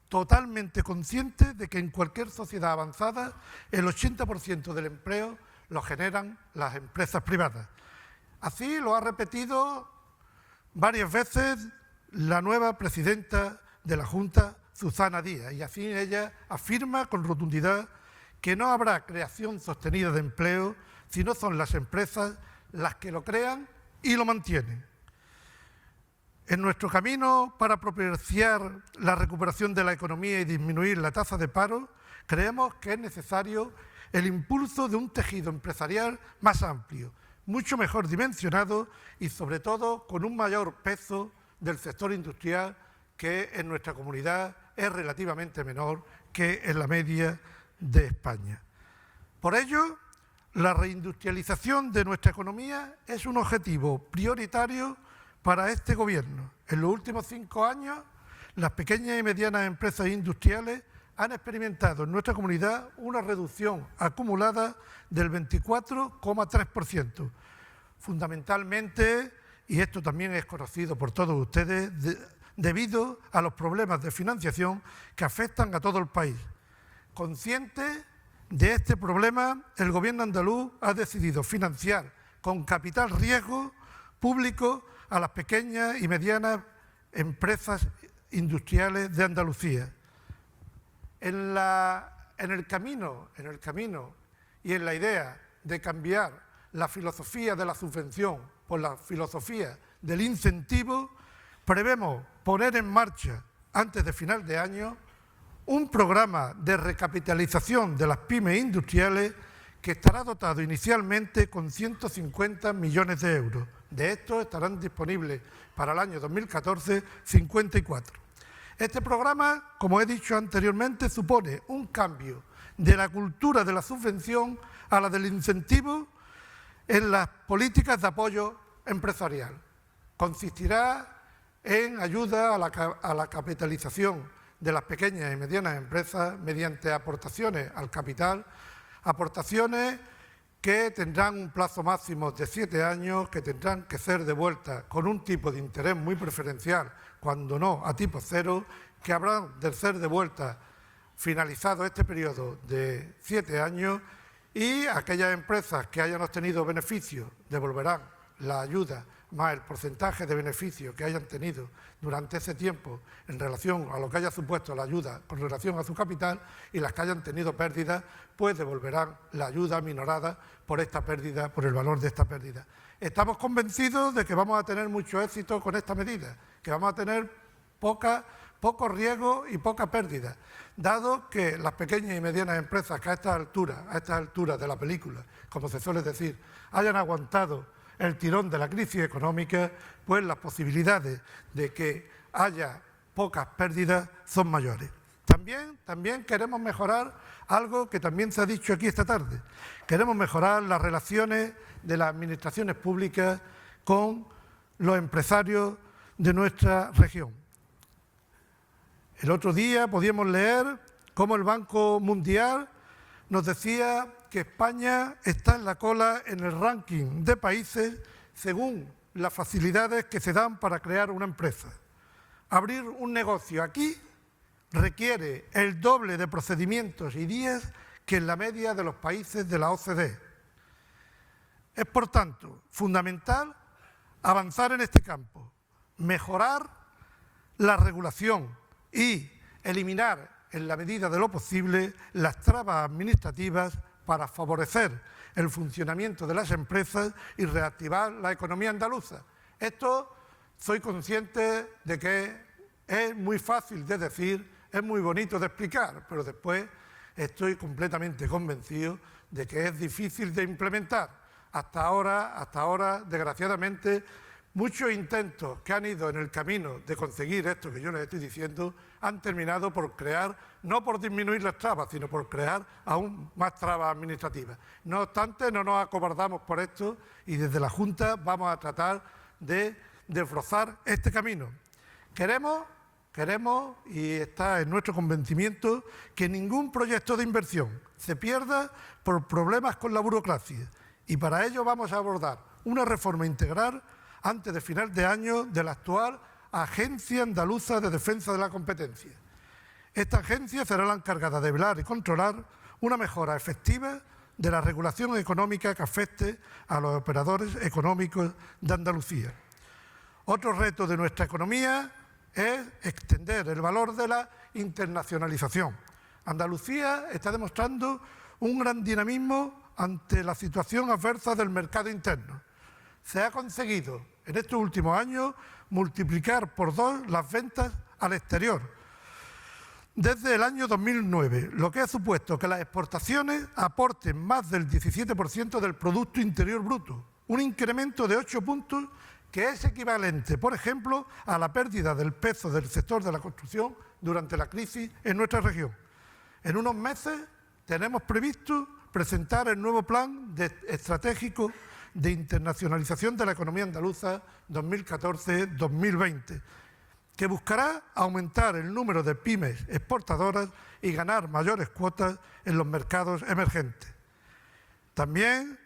totalmente conscientes de que en cualquier sociedad avanzada el 80% del empleo lo generan las empresas privadas. Así lo ha repetido varias veces la nueva presidenta de la Junta, Susana Díaz, y así ella afirma con rotundidad que no habrá creación sostenida de empleo si no son las empresas las que lo crean y lo mantienen. En nuestro camino para propiciar la recuperación de la economía y disminuir la tasa de paro, creemos que es necesario el impulso de un tejido empresarial más amplio, mucho mejor dimensionado y sobre todo con un mayor peso del sector industrial, que en nuestra comunidad es relativamente menor que en la media de España. Por ello, la reindustrialización de nuestra economía es un objetivo prioritario para este Gobierno. En los últimos 5 años, las pequeñas y medianas empresas industriales han experimentado en nuestra comunidad una reducción acumulada del 24,3%. Fundamentalmente, y esto también es conocido por todos ustedes, debido a los problemas de financiación que afectan a todo el país. Consciente de este problema, el Gobierno andaluz ha decidido financiar con capital riesgo público a las pequeñas y medianas empresas industriales de Andalucía. En el camino y en la idea de cambiar la filosofía de la subvención por la filosofía del incentivo, prevemos poner en marcha, antes de final de año, un programa de recapitalización de las pymes industriales que estará dotado inicialmente con 150 millones de euros. De estos estarán disponibles para el año 2014 54. Este programa, como he dicho anteriormente, supone un cambio de la cultura de la subvención a la del incentivo en las políticas de apoyo empresarial. Consistirá en ayuda a la capitalización de las pequeñas y medianas empresas mediante aportaciones al capital, aportaciones que tendrán un plazo máximo de 7 años, que tendrán que ser devueltas con un tipo de interés muy preferencial, cuando no a tipo cero, que habrán de ser devueltas finalizado este periodo de 7 años, y aquellas empresas que hayan obtenido beneficios devolverán la ayuda más el porcentaje de beneficio que hayan tenido durante ese tiempo en relación a lo que haya supuesto la ayuda con relación a su capital, y las que hayan tenido pérdidas pues devolverán la ayuda minorada por esta pérdida, por el valor de esta pérdida. Estamos convencidos de que vamos a tener mucho éxito con esta medida, que vamos a tener poco riesgo y poca pérdida, dado que las pequeñas y medianas empresas que a estas alturas de la película, como se suele decir, hayan aguantado el tirón de la crisis económica, pues las posibilidades de que haya pocas pérdidas son mayores. También queremos mejorar algo que también se ha dicho aquí esta tarde. Queremos mejorar las relaciones de las administraciones públicas con los empresarios de nuestra región. El otro día podíamos leer cómo el Banco Mundial nos decía que España está en la cola en el ranking de países según las facilidades que se dan para crear una empresa. Abrir un negocio aquí requiere el doble de procedimientos y días que en la media de los países de la OCDE. Es, por tanto, fundamental avanzar en este campo, mejorar la regulación y eliminar, en la medida de lo posible, las trabas administrativas para favorecer el funcionamiento de las empresas y reactivar la economía andaluza. Esto soy consciente de que es muy fácil de decir, es muy bonito de explicar, pero después estoy completamente convencido de que es difícil de implementar. Hasta ahora, desgraciadamente, muchos intentos que han ido en el camino de conseguir esto que yo les estoy diciendo han terminado por crear, no por disminuir las trabas, sino por crear aún más trabas administrativas. No obstante, no nos acobardamos por esto y desde la Junta vamos a tratar de desbrozar este camino. Queremos, y está en nuestro convencimiento, que ningún proyecto de inversión se pierda por problemas con la burocracia, y para ello vamos a abordar una reforma integral antes de final de año de la actual Agencia Andaluza de Defensa de la Competencia. Esta agencia será la encargada de velar y controlar una mejora efectiva de la regulación económica que afecte a los operadores económicos de Andalucía. Otro reto de nuestra economía es extender el valor de la internacionalización. Andalucía está demostrando un gran dinamismo ante la situación adversa del mercado interno. Se ha conseguido en estos últimos años multiplicar por 2 las ventas al exterior desde el año 2009, lo que ha supuesto que las exportaciones aporten más del 17% del Producto Interior Bruto, un incremento de 8 puntos que es equivalente, por ejemplo, a la pérdida del peso del sector de la construcción durante la crisis en nuestra región. En unos meses tenemos previsto presentar el nuevo plan estratégico de internacionalización de la economía andaluza 2014-2020, que buscará aumentar el número de pymes exportadoras y ganar mayores cuotas en los mercados emergentes. También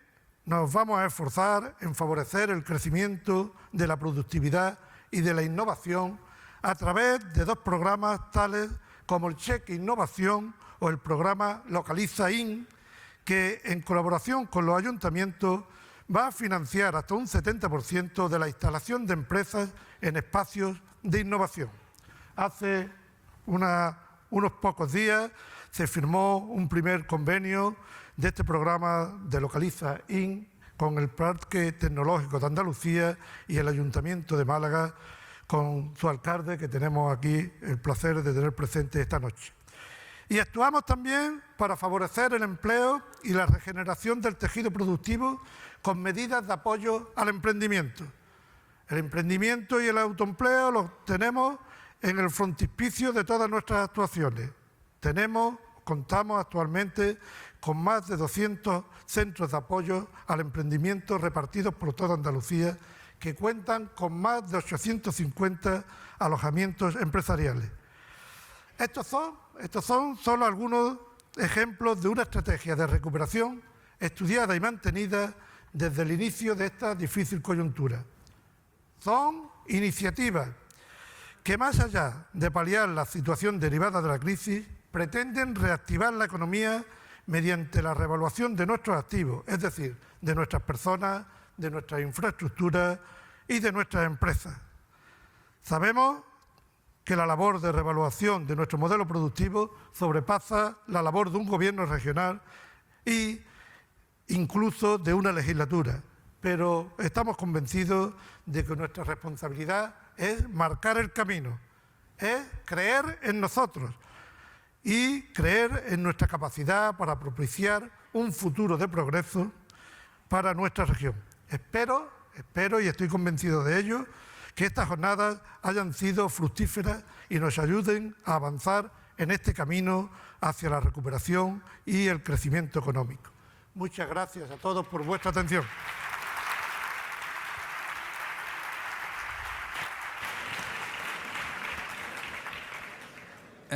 nos vamos a esforzar en favorecer el crecimiento de la productividad y de la innovación a través de dos programas tales como el Cheque Innovación o el programa Localiza IN, que en colaboración con los ayuntamientos va a financiar hasta un 70% de la instalación de empresas en espacios de innovación. Hace unos pocos días se firmó un primer convenio de este programa de Localiza IN con el Parque Tecnológico de Andalucía y el Ayuntamiento de Málaga, con su alcalde, que tenemos aquí el placer de tener presente esta noche. Y actuamos también para favorecer el empleo y la regeneración del tejido productivo con medidas de apoyo al emprendimiento. El emprendimiento y el autoempleo los tenemos en el frontispicio de todas nuestras actuaciones. Contamos actualmente con más de 200 centros de apoyo al emprendimiento repartidos por toda Andalucía, que cuentan con más de 850 alojamientos empresariales. Estos son solo algunos ejemplos de una estrategia de recuperación estudiada y mantenida desde el inicio de esta difícil coyuntura. Son iniciativas que, más allá de paliar la situación derivada de la crisis, pretenden reactivar la economía mediante la revaluación de nuestros activos, es decir, de nuestras personas, de nuestras infraestructuras y de nuestras empresas. Sabemos que la labor de revaluación de nuestro modelo productivo sobrepasa la labor de un gobierno regional e incluso de una legislatura, pero estamos convencidos de que nuestra responsabilidad es marcar el camino, es creer en nosotros y creer en nuestra capacidad para propiciar un futuro de progreso para nuestra región. Espero y estoy convencido de ello, que estas jornadas hayan sido fructíferas y nos ayuden a avanzar en este camino hacia la recuperación y el crecimiento económico. Muchas gracias a todos por vuestra atención.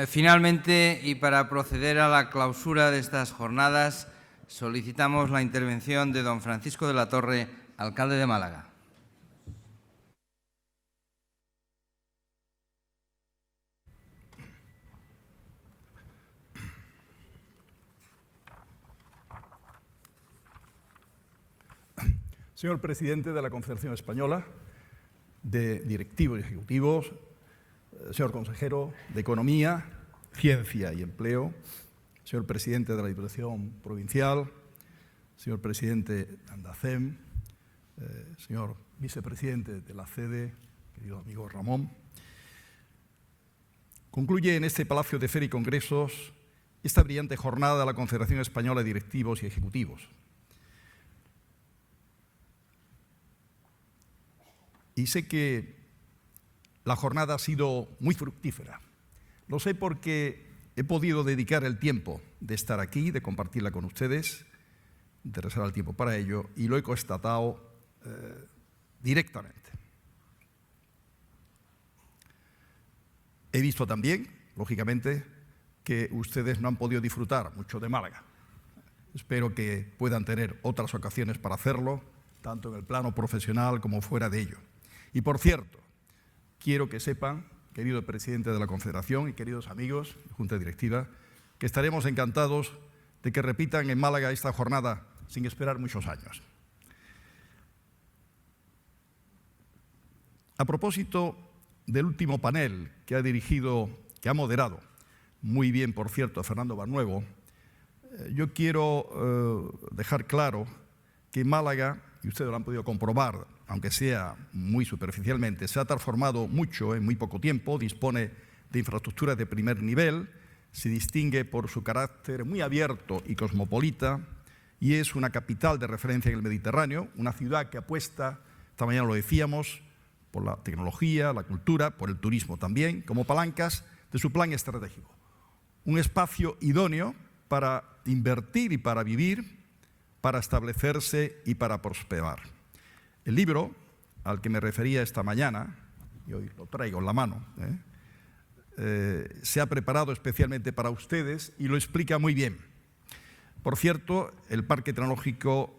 Finalmente, y para proceder a la clausura de estas jornadas, solicitamos la intervención de don Francisco de la Torre, alcalde de Málaga. Señor presidente de la Confederación Española de Directivos y Ejecutivos, señor consejero de Economía, Ciencia y Empleo, señor presidente de la Diputación Provincial, señor presidente de Andacem, señor vicepresidente de la CEDE, querido amigo Ramón. Concluye en este Palacio de Feria y Congresos esta brillante jornada de la Confederación Española de Directivos y Ejecutivos. Y sé que la jornada ha sido muy fructífera. Lo sé porque he podido dedicar el tiempo de estar aquí, de compartirla con ustedes, de reservar el tiempo para ello, y lo he constatado directamente. He visto también, lógicamente, que ustedes no han podido disfrutar mucho de Málaga. Espero que puedan tener otras ocasiones para hacerlo, tanto en el plano profesional como fuera de ello. Y por cierto, quiero que sepan, querido presidente de la Confederación y queridos amigos, Junta Directiva, que estaremos encantados de que repitan en Málaga esta jornada sin esperar muchos años. A propósito del último panel que ha moderado, muy bien, por cierto, Fernando Barnuevo, yo quiero dejar claro que Málaga, y ustedes lo han podido comprobar, aunque sea muy superficialmente, se ha transformado mucho en muy poco tiempo, dispone de infraestructuras de primer nivel, se distingue por su carácter muy abierto y cosmopolita y es una capital de referencia en el Mediterráneo, una ciudad que apuesta, esta mañana lo decíamos, por la tecnología, la cultura, por el turismo también, como palancas de su plan estratégico. Un espacio idóneo para invertir y para vivir, para establecerse y para prosperar. El libro al que me refería esta mañana, y hoy lo traigo en la mano, se ha preparado especialmente para ustedes y lo explica muy bien. Por cierto, el Parque Tecnológico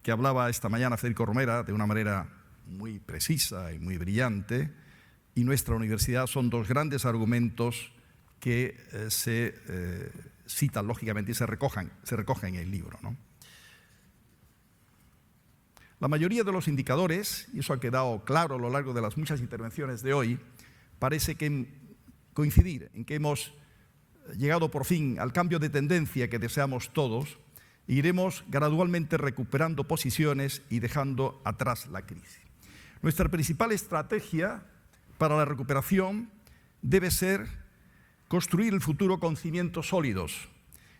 que hablaba esta mañana Federico Romera de una manera muy precisa y muy brillante, y nuestra universidad son dos grandes argumentos que se citan lógicamente y se recogen en el libro, ¿no? La mayoría de los indicadores, y eso ha quedado claro a lo largo de las muchas intervenciones de hoy, parece que coincidir en que hemos llegado por fin al cambio de tendencia que deseamos todos e iremos gradualmente recuperando posiciones y dejando atrás la crisis. Nuestra principal estrategia para la recuperación debe ser construir el futuro con cimientos sólidos.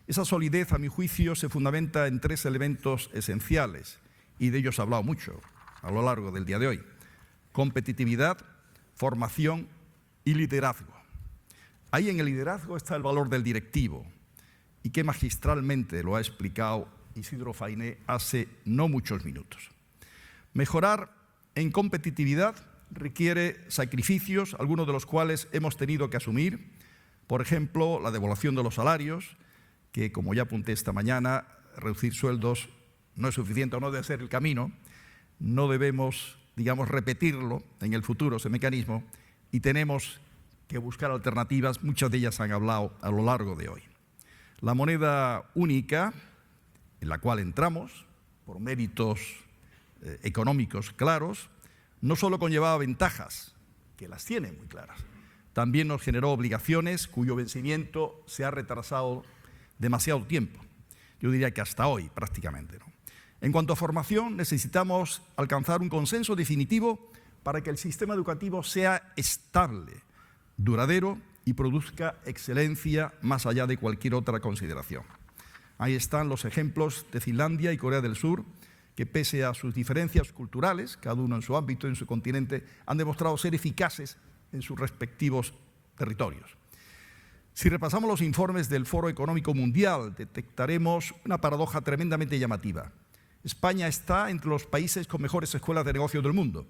Esa solidez, a mi juicio, se fundamenta en 3 elementos esenciales, y de ellos se ha hablado mucho a lo largo del día de hoy: competitividad, formación y liderazgo. Ahí en el liderazgo está el valor del directivo, y que magistralmente lo ha explicado Isidro Fainé hace no muchos minutos. Mejorar en competitividad requiere sacrificios, algunos de los cuales hemos tenido que asumir. Por ejemplo, la devaluación de los salarios, que, como ya apunté esta mañana, reducir sueldos no es suficiente o no debe ser el camino. No debemos, repetirlo en el futuro, ese mecanismo, y tenemos que buscar alternativas. Muchas de ellas han hablado a lo largo de hoy. La moneda única, en la cual entramos por méritos económicos claros, no solo conllevaba ventajas, que las tiene muy claras, también nos generó obligaciones cuyo vencimiento se ha retrasado demasiado tiempo. Yo diría que hasta hoy prácticamente, ¿no? En cuanto a formación, necesitamos alcanzar un consenso definitivo para que el sistema educativo sea estable, duradero y produzca excelencia más allá de cualquier otra consideración. Ahí están los ejemplos de Finlandia y Corea del Sur, que pese a sus diferencias culturales, cada uno en su ámbito, en su continente, han demostrado ser eficaces en sus respectivos territorios. Si repasamos los informes del Foro Económico Mundial, detectaremos una paradoja tremendamente llamativa. España está entre los países con mejores escuelas de negocios del mundo.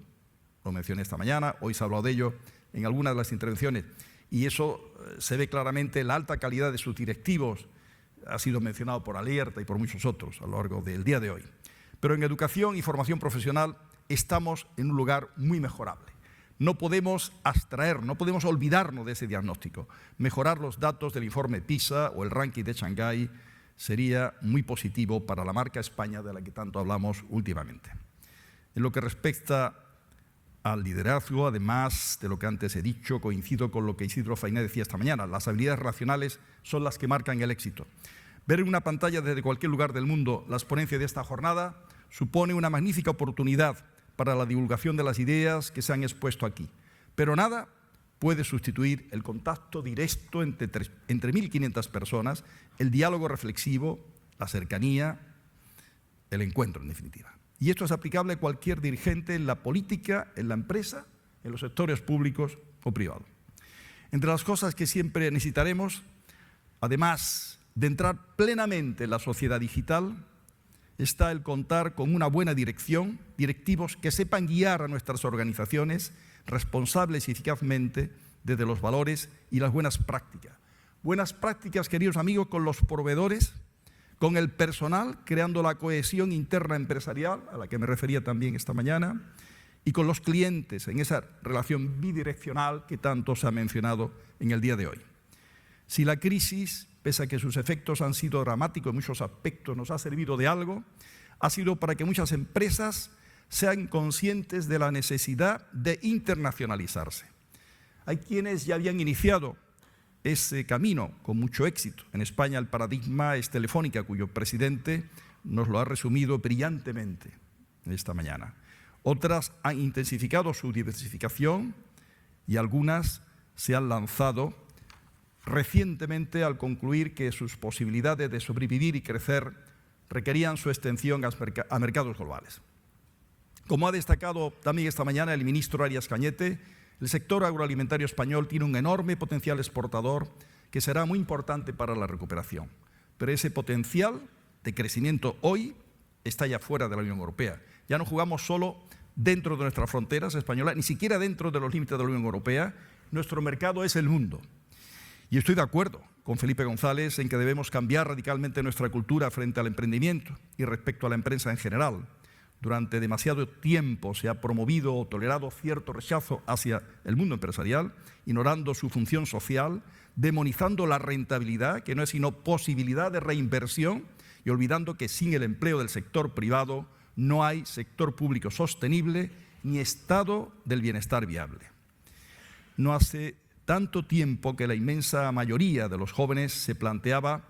Lo mencioné esta mañana, hoy se ha hablado de ello en algunas de las intervenciones, y eso se ve claramente en la alta calidad de sus directivos. Ha sido mencionado por Alerta y por muchos otros a lo largo del día de hoy. Pero en educación y formación profesional estamos en un lugar muy mejorable. No podemos abstraer, no podemos olvidarnos de ese diagnóstico. Mejorar los datos del informe PISA o el ranking de Shanghái sería muy positivo para la marca España de la que tanto hablamos últimamente. En lo que respecta al liderazgo, además de lo que antes he dicho, coincido con lo que Isidro Fainé decía esta mañana: las habilidades relacionales son las que marcan el éxito. Ver en una pantalla desde cualquier lugar del mundo las ponencias de esta jornada supone una magnífica oportunidad para la divulgación de las ideas que se han expuesto aquí. Pero nada puede sustituir el contacto directo entre 1.500 personas, el diálogo reflexivo, la cercanía, el encuentro, en definitiva. Y esto es aplicable a cualquier dirigente en la política, en la empresa, en los sectores públicos o privados. Entre las cosas que siempre necesitaremos, además de entrar plenamente en la sociedad digital, está el contar con una buena dirección, directivos que sepan guiar a nuestras organizaciones responsables y eficazmente desde los valores y las buenas prácticas. Buenas prácticas, queridos amigos, con los proveedores, con el personal, creando la cohesión interna empresarial, a la que me refería también esta mañana, y con los clientes, en esa relación bidireccional que tanto se ha mencionado en el día de hoy. Si la crisis, pese a que sus efectos han sido dramáticos en muchos aspectos, nos ha servido de algo, ha sido para que muchas empresas sean conscientes de la necesidad de internacionalizarse. Hay quienes ya habían iniciado ese camino con mucho éxito. En España el paradigma es Telefónica, cuyo presidente nos lo ha resumido brillantemente esta mañana. Otras han intensificado su diversificación y algunas se han lanzado recientemente al concluir que sus posibilidades de sobrevivir y crecer requerían su extensión a mercados globales. Como ha destacado también esta mañana el ministro Arias Cañete, el sector agroalimentario español tiene un enorme potencial exportador que será muy importante para la recuperación. Pero ese potencial de crecimiento hoy está ya fuera de la Unión Europea. Ya no jugamos solo dentro de nuestras fronteras españolas, ni siquiera dentro de los límites de la Unión Europea. Nuestro mercado es el mundo. Y estoy de acuerdo con Felipe González en que debemos cambiar radicalmente nuestra cultura frente al emprendimiento y respecto a la empresa en general. Durante demasiado tiempo se ha promovido o tolerado cierto rechazo hacia el mundo empresarial, ignorando su función social, demonizando la rentabilidad, que no es sino posibilidad de reinversión, y olvidando que sin el empleo del sector privado no hay sector público sostenible ni estado del bienestar viable. No hace tanto tiempo que la inmensa mayoría de los jóvenes se planteaba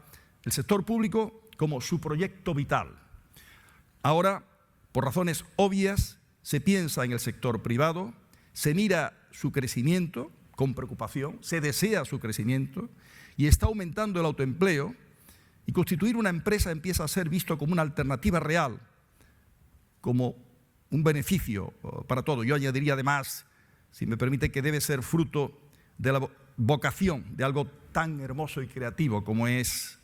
el sector público como su proyecto vital. Ahora, por razones obvias, se piensa en el sector privado, se mira su crecimiento con preocupación, se desea su crecimiento y está aumentando el autoempleo, y constituir una empresa empieza a ser visto como una alternativa real, como un beneficio para todo. Yo añadiría además, si me permite, que debe ser fruto de la vocación de algo tan hermoso y creativo como es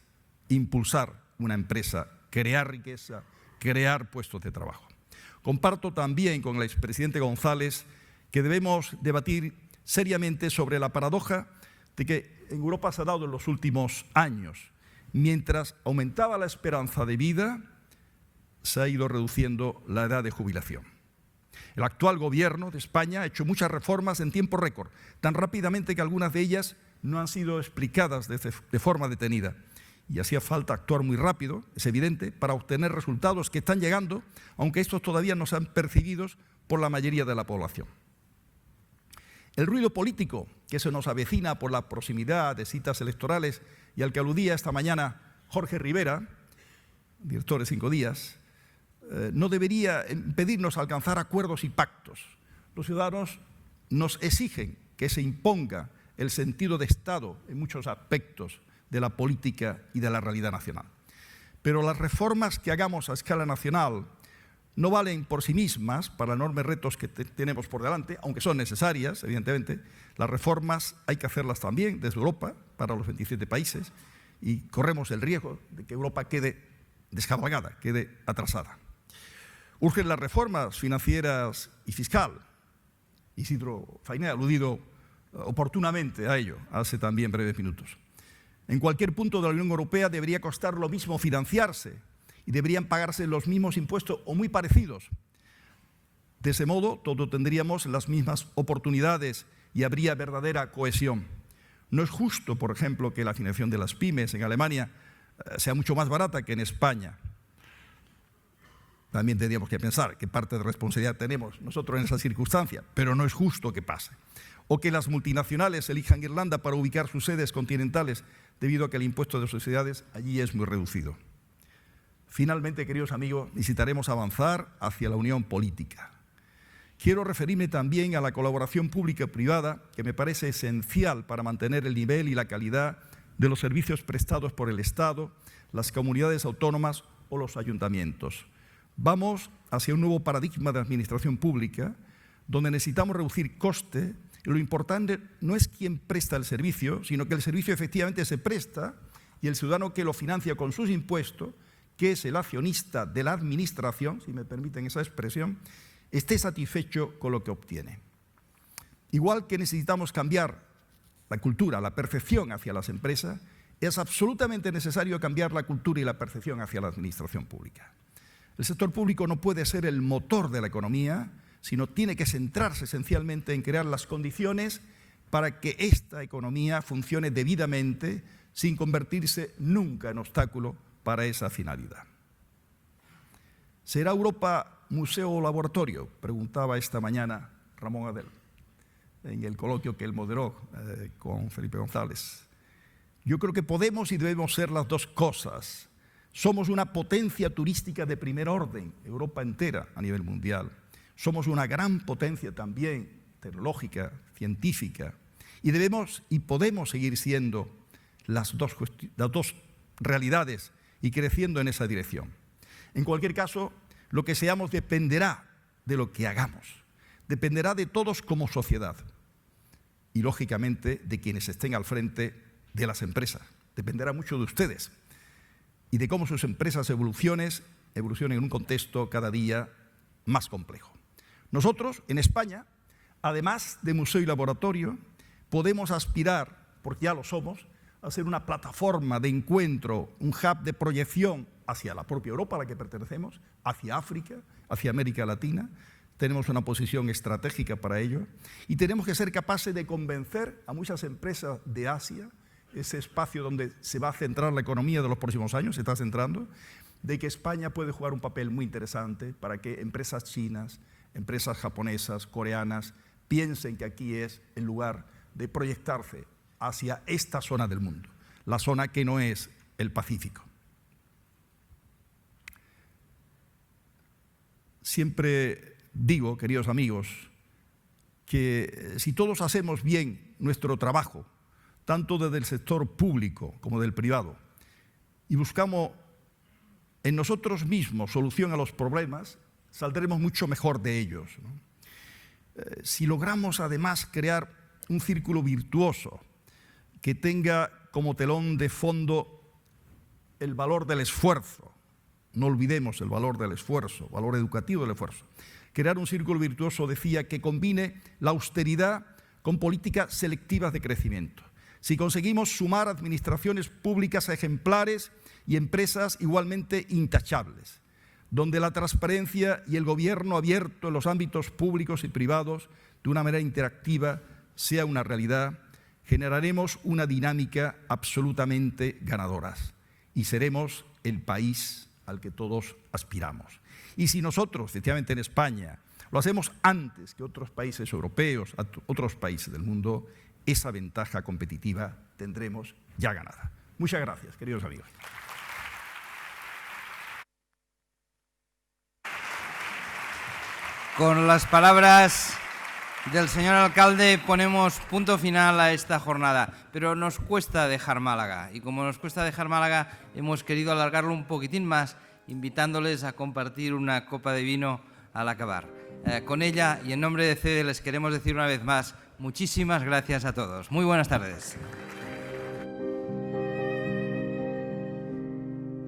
impulsar una empresa, crear riqueza, crear puestos de trabajo. Comparto también con el expresidente González que debemos debatir seriamente sobre la paradoja de que en Europa se ha dado en los últimos años. Mientras aumentaba la esperanza de vida, se ha ido reduciendo la edad de jubilación. El actual gobierno de España ha hecho muchas reformas en tiempo récord, tan rápidamente que algunas de ellas no han sido explicadas de forma detenida. Y hacía falta actuar muy rápido, es evidente, para obtener resultados que están llegando, aunque estos todavía no sean percibidos por la mayoría de la población. El ruido político que se nos avecina por la proximidad de citas electorales y al que aludía esta mañana Jorge Rivera, director de 5 Días, no debería impedirnos alcanzar acuerdos y pactos. Los ciudadanos nos exigen que se imponga el sentido de Estado en muchos aspectos de la política y de la realidad nacional. Pero las reformas que hagamos a escala nacional no valen por sí mismas para los enormes retos que tenemos por delante, aunque son necesarias, evidentemente. Las reformas hay que hacerlas también desde Europa, para los 27 países, y corremos el riesgo de que Europa quede descabalgada, quede atrasada. Urgen las reformas financieras y fiscal. Isidro Fainé ha aludido oportunamente a ello hace también breves minutos. En cualquier punto de la Unión Europea debería costar lo mismo financiarse y deberían pagarse los mismos impuestos o muy parecidos. De ese modo, todos tendríamos las mismas oportunidades y habría verdadera cohesión. No es justo, por ejemplo, que la financiación de las pymes en Alemania sea mucho más barata que en España. También tendríamos que pensar qué parte de responsabilidad tenemos nosotros en esa circunstancia, pero no es justo que pase. O que las multinacionales elijan Irlanda para ubicar sus sedes continentales debido a que el impuesto de sociedades allí es muy reducido. Finalmente, queridos amigos, necesitaremos avanzar hacia la unión política. Quiero referirme también a la colaboración pública y privada, que me parece esencial para mantener el nivel y la calidad de los servicios prestados por el Estado, las comunidades autónomas o los ayuntamientos. Vamos hacia un nuevo paradigma de administración pública, donde necesitamos reducir coste, y lo importante no es quién presta el servicio, sino que el servicio efectivamente se presta y el ciudadano que lo financia con sus impuestos, que es el accionista de la administración, si me permiten esa expresión, esté satisfecho con lo que obtiene. Igual que necesitamos cambiar la cultura, la percepción hacia las empresas, es absolutamente necesario cambiar la cultura y la percepción hacia la administración pública. El sector público no puede ser el motor de la economía, sino tiene que centrarse esencialmente en crear las condiciones para que esta economía funcione debidamente sin convertirse nunca en obstáculo para esa finalidad. ¿Será Europa museo o laboratorio?, preguntaba esta mañana Ramón Adel en el coloquio que él moderó con Felipe González. Yo creo que podemos y debemos ser las dos cosas. Somos una potencia turística de primer orden, Europa entera a nivel mundial. Somos una gran potencia también tecnológica, científica, y debemos y podemos seguir siendo las dos realidades y creciendo en esa dirección. En cualquier caso, lo que seamos dependerá de lo que hagamos, dependerá de todos como sociedad y, lógicamente, de quienes estén al frente de las empresas. Dependerá mucho de ustedes y de cómo sus empresas evolucionen en un contexto cada día más complejo. Nosotros, en España, además de museo y laboratorio, podemos aspirar, porque ya lo somos, a ser una plataforma de encuentro, un hub de proyección hacia la propia Europa a la que pertenecemos, hacia África, hacia América Latina. Tenemos una posición estratégica para ello y tenemos que ser capaces de convencer a muchas empresas de Asia, ese espacio donde se va a centrar la economía de los próximos años, se está centrando, de que España puede jugar un papel muy interesante para que empresas chinas, empresas japonesas, coreanas, piensen que aquí es el lugar de proyectarse hacia esta zona del mundo, la zona que no es el Pacífico. Siempre digo, queridos amigos, que si todos hacemos bien nuestro trabajo, tanto desde el sector público como del privado, y buscamos en nosotros mismos solución a los problemas, saldremos mucho mejor de ellos, ¿no? Si logramos además crear un círculo virtuoso que tenga como telón de fondo el valor del esfuerzo, no olvidemos el valor del esfuerzo, valor educativo del esfuerzo. Crear un círculo virtuoso, decía, que combine la austeridad con políticas selectivas de crecimiento. Si conseguimos sumar administraciones públicas ejemplares y empresas igualmente intachables, donde la transparencia y el gobierno abierto en los ámbitos públicos y privados de una manera interactiva sea una realidad, generaremos una dinámica absolutamente ganadora y seremos el país al que todos aspiramos. Y si nosotros, efectivamente en España, lo hacemos antes que otros países europeos, otros países del mundo, esa ventaja competitiva tendremos ya ganada. Muchas gracias, queridos amigos. Con las palabras del señor alcalde ponemos punto final a esta jornada, pero nos cuesta dejar Málaga y como nos cuesta dejar Málaga hemos querido alargarlo un poquitín más invitándoles a compartir una copa de vino al acabar. Con ella y en nombre de CEDE les queremos decir una vez más muchísimas gracias a todos. Muy buenas tardes.